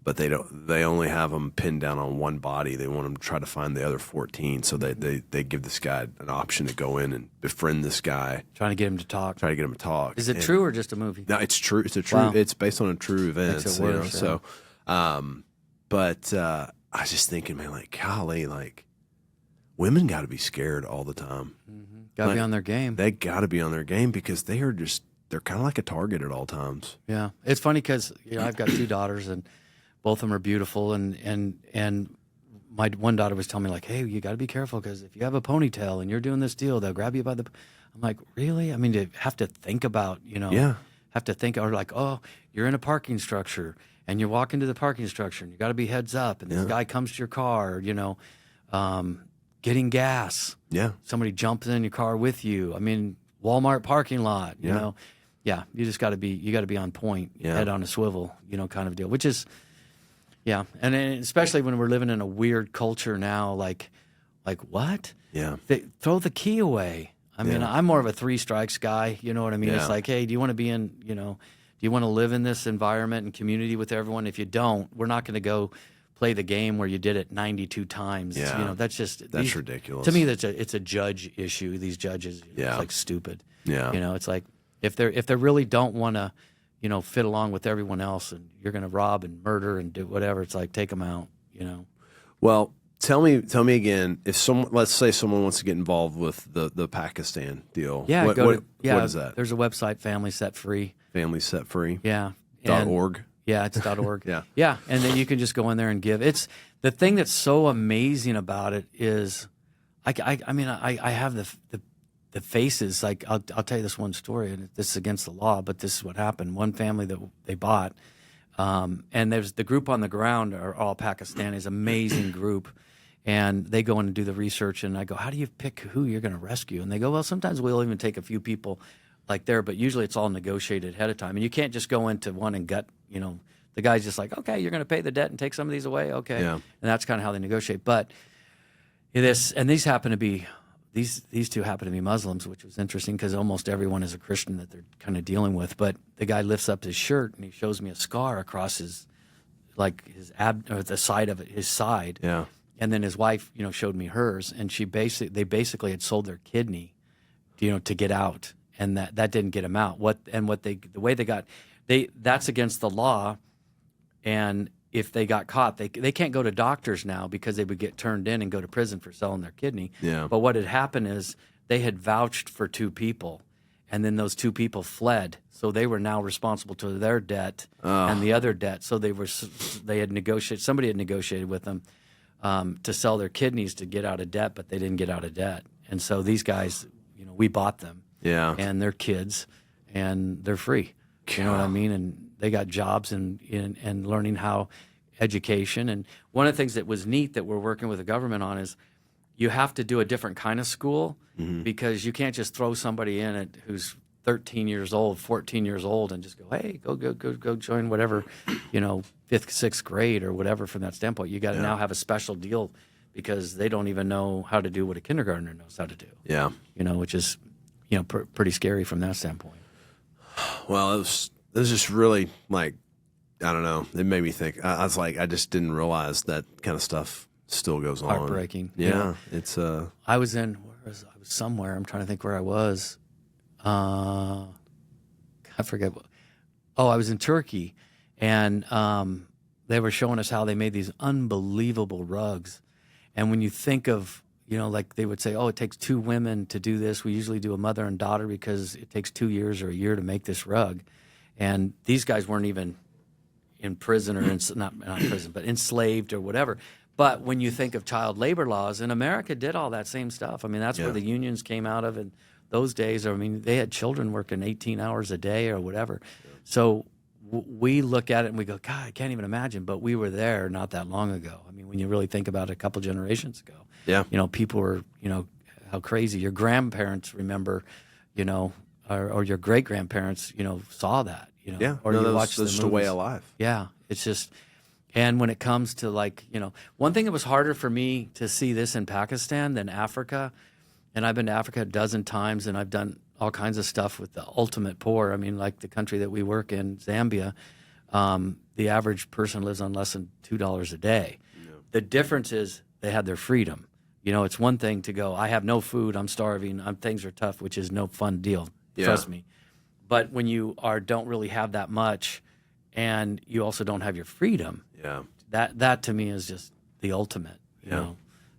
but they only have them pinned down on one body. They want them to try to find the other 14, so they give this guy an option to go in and befriend this guy, trying to get him to talk. Is it true or just a movie? No, it's true. It's a true. Wow. It's based on a true event. Makes it worse, So, but I was just thinking, man, like, golly, like, women got to be scared all the time. Mm-hmm. Got to be on their game. They got to be on their game because they're kind of like a target at all times. Yeah, it's funny because I've got 2 daughters and both of them are beautiful, and my one daughter was telling me, like, hey, you got to be careful because if you have a ponytail and you're doing this deal, they'll grab you by the. I'm like, really? I mean, to have to think about, have to think, or like, oh, you're in a parking structure and you walk into the parking structure and you got to be heads up, and this guy comes to your car, getting gas. Yeah, somebody jumps in your car with you. I mean, Walmart parking lot. You know, you just got to be on point, head on a swivel, kind of deal, which is. Yeah, and then especially when we're living in a weird culture now, like what? Yeah. Throw the key away. I mean, I'm more of a 3 strikes guy. You know what I mean? Yeah. It's like, hey, do you want to be in, do you want to live in this environment and community with everyone? If you don't, we're not going to go play the game where you did it 92 times. Yeah. That's ridiculous. To me, it's a judge issue. These judges, it's like stupid. Yeah. It's like if they really don't want to, fit along with everyone else, and you're going to rob and murder and do whatever. It's like, take them out, Well, tell me again, if let's say someone wants to get involved with the Pakistan deal. Yeah, what is that? There's a website, Family Set Free. Family Set Free. Yeah. .org. Yeah, it's .org. Yeah. Yeah, and then you can just go in there and give. It's the thing that's so amazing about it is, I have the faces. Like I'll tell you this one story, and this is against the law, but this is what happened. One family that they bought, and there's the group on the ground are all Pakistanis, amazing group, and they go in and do the research, and I go, how do you pick who you're going to rescue? And they go, well, sometimes we'll even take a few people like there, but usually it's all negotiated ahead of time, and you can't just go into one and gut. The guy's just like, okay, you're going to pay the debt and take some of these away, okay, and that's kind of how they negotiate. But these happen to be. These 2 happen to be Muslims, which was interesting because almost everyone is a Christian that they're kind of dealing with. But the guy lifts up his shirt and he shows me a scar across his the side of his side. Yeah. And then his wife, showed me hers, and they basically had sold their kidney, to get out, and that didn't get him out. That's against the law, and if they got caught, they can't go to doctors now because they would get turned in and go to prison for selling their kidney. Yeah. But what had happened is they had vouched for 2 people, and then those 2 people fled. So they were now responsible to their debt and the other debt. So somebody had negotiated with them to sell their kidneys to get out of debt, but they didn't get out of debt. And so these guys, we bought them. Yeah. And they're kids, and they're free. You know what I mean? And they got jobs and learning how education. And one of the things that was neat that we're working with the government on is you have to do a different kind of school because you can't just throw somebody in who's 13 years old, 14 years old, and just go, hey, go join whatever, 5th, 6th grade or whatever from that standpoint. You got to now have a special deal because they don't even know how to do what a kindergartner knows how to do. Yeah. Which is, pretty scary from that standpoint. Well, it was just really like, I don't know. It made me think. I was like, I just didn't realize that kind of stuff still goes on. Heartbreaking. Yeah, it's. I was somewhere. I'm trying to think where I was. I forget. I was in Turkey, and they were showing us how they made these unbelievable rugs. And when you think of, like they would say, it takes 2 women to do this. We usually do a mother and daughter because it takes 2 years or a year to make this rug. And these guys weren't even in prison or not prison, but enslaved or whatever. But when you think of child labor laws, and America did all that same stuff. I mean, that's where the unions came out of in those days. I mean, they had children working 18 hours a day or whatever. Yeah. So we look at it and we go, God, I can't even imagine. But we were there not that long ago. I mean, when you really think about it, a couple generations ago, people were, how crazy. Your grandparents remember, or your great grandparents, saw that, or you watched the just a way of life. Yeah, it's just. And when it comes to one thing that was harder for me to see this in Pakistan than Africa, and I've been to Africa a dozen times, and I've done all kinds of stuff with the ultimate poor. I mean, like the country that we work in, Zambia, the average person lives on less than $2 a day. Yeah. The difference is they had their freedom. It's one thing to go, I have no food, I'm starving, things are tough, which is no fun deal, trust me. But when you don't really have that much, and you also don't have your freedom, that to me is just the ultimate. You know,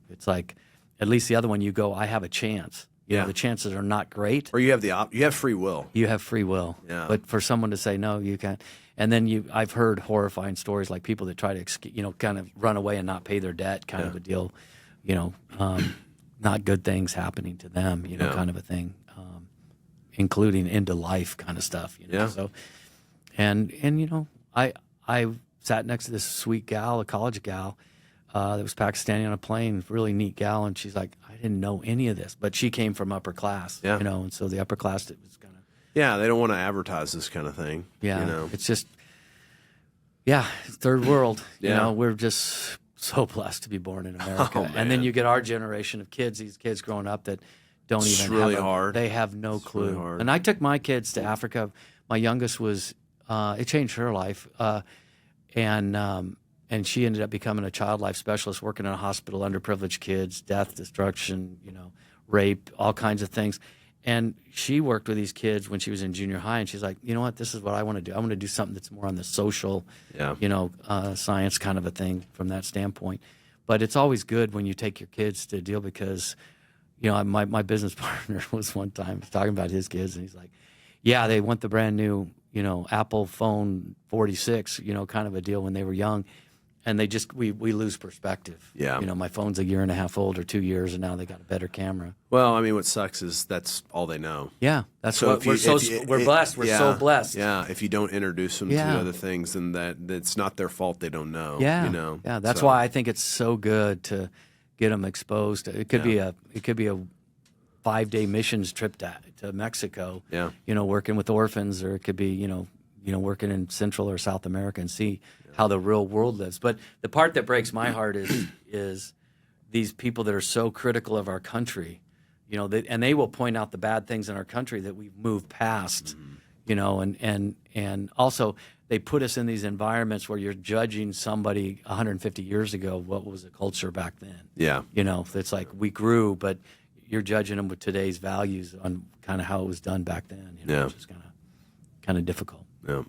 it's like, at least the other one, you go, I have a chance. The chances are not great. Or you have free will. You have free will. Yeah. But for someone to say no, you can't. And then I've heard horrifying stories like people that try to, kind of run away and not pay their debt, kind of a deal. Not good things happening to them, kind of a thing, including into life kind of stuff. So, and I sat next to this sweet gal, a college gal, that was Pakistani on a plane, really neat gal, and she's like, I didn't know any of this, but she came from upper class, and so the upper class it was kind of they don't want to advertise this kind of thing. It's just it's third world. We're just so blessed to be born in America, and then you get our generation of kids, these kids growing up that don't even really hard. They have no clue. Really and I took my kids to Africa. My youngest was it changed her life, and she ended up becoming a child life specialist, working in a hospital, underprivileged kids, death, destruction, rape, all kinds of things. And she worked with these kids when she was in junior high, and she's like, you know what, this is what I want to do. I want to do something that's more on the social, science kind of a thing from that standpoint. But it's always good when you take your kids to deal because, my business partner was one time talking about his kids, and he's like, yeah, they want the brand new, Apple phone 46, kind of a deal when they were young. And they just, we lose perspective. Yeah. My phone's a year and a half old or 2 years, and now they got a better camera. Well, I mean, what sucks is that's all they know. Yeah. That's so what we're blessed. We're so blessed. Yeah. If you don't introduce them to other things, then that's not their fault. They don't know. Yeah. Yeah. That's why I think it's so good to get them exposed. It could be a 5-day missions trip to Mexico. Yeah. Working with orphans, or it could be, working in Central or South America and see how the real world lives. But the part that breaks my heart is these people that are so critical of our country, and they will point out the bad things in our country that we've moved past, and also they put us in these environments where you're judging somebody 150 years ago. What was the culture back then? Yeah. It's like we grew, but you're judging them with today's values on kind of how it was done back then. Which is kind of difficult. Yeah.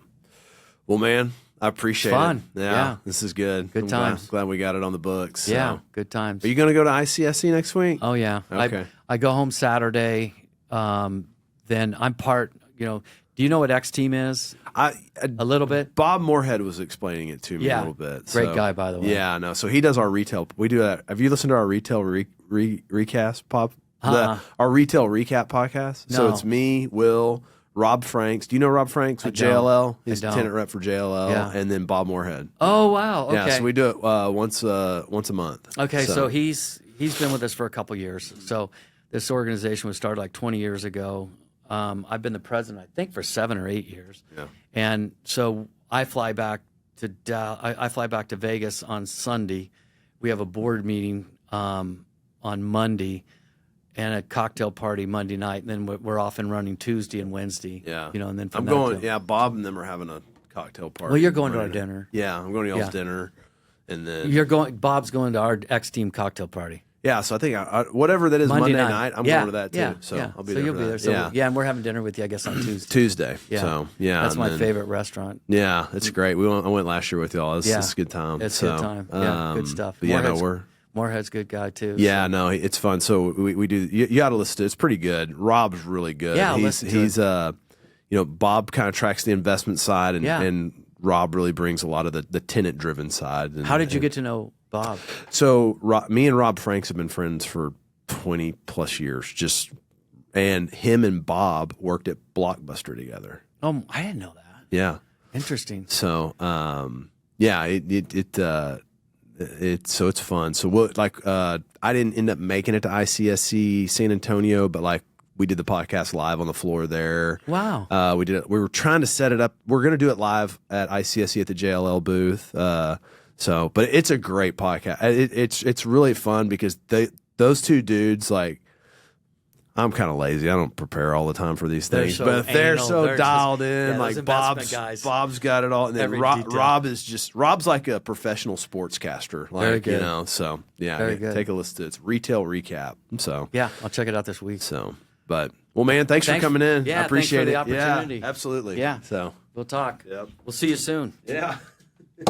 Well, man, I appreciate it. Yeah, this is good. Good times. Glad we got it on the books. So. Yeah, good times. Are you going to go to ICSC next week? Oh, yeah. Okay. I go home Saturday. Then I'm part, do you know what X Team is? A little bit. Bob Moorhead was explaining it to me a little bit. Great guy, by the way. Yeah, I know. So he does our retail. We do that. Have you listened to our retail recast pop? Our retail recap podcast? No. So it's me, Will, Rob Franks. Do you know Rob Franks with JLL? He's a tenant rep for JLL, and then Bob Moorhead. Oh wow! Okay. Yeah, so we do it once a month. Okay, so he's been with us for a couple years. So this organization was started like 20 years ago. I've been the president, I think, for 7 or 8 years. Yeah. And so I fly back to Vegas on Sunday. We have a board meeting on Monday. And a cocktail party Monday night, and then we're off and running Tuesday and Wednesday. Yeah, and then from I'm going. Yeah, Bob and them are having a cocktail party. Well, you're going to our dinner. Yeah, I'm going to y'all's dinner, and then Bob's going to our X Team cocktail party. Yeah, so I think whatever that is Monday night, I'm going to that too. So I'll be there. You'll be there. So and we're having dinner with you, I guess, on Tuesday. Tuesday. Yeah. So that's my favorite restaurant. Yeah, it's great. I went last year with y'all. It's a good time. It's a good time. Yeah, good stuff. But Moorhead's a good guy too. Yeah, no, it's fun. So we do. You got to listen to it. It's pretty good. Rob's really good. Yeah, he's Bob kind of tracks the investment side, and Rob really brings a lot of the tenant driven side. How did you get to know Bob? So me and Rob Franks have been friends for 20 plus years. And him and Bob worked at Blockbuster together. Oh, I didn't know that. Yeah. Interesting. So, yeah, it's fun. So what, I didn't end up making it to ICSC San Antonio, but like we did the podcast live on the floor there. Wow. We were trying to set it up. We're going to do it live at ICSC at the JLL booth. But it's a great podcast. It's really fun because those two dudes, like, I'm kind of lazy. I don't prepare all the time for these things, but they're so dialed in. Like Bob's got it all, and then Rob's like a professional sportscaster. Like, Very good. So yeah, Very good. take a listen to it. It's Retail Recap. So yeah, I'll check it out this week. So, but well, man, thanks for coming in. Yeah, I appreciate thanks for the opportunity. Yeah, absolutely. Yeah. So We'll talk. Yep. We'll see you soon. Yeah.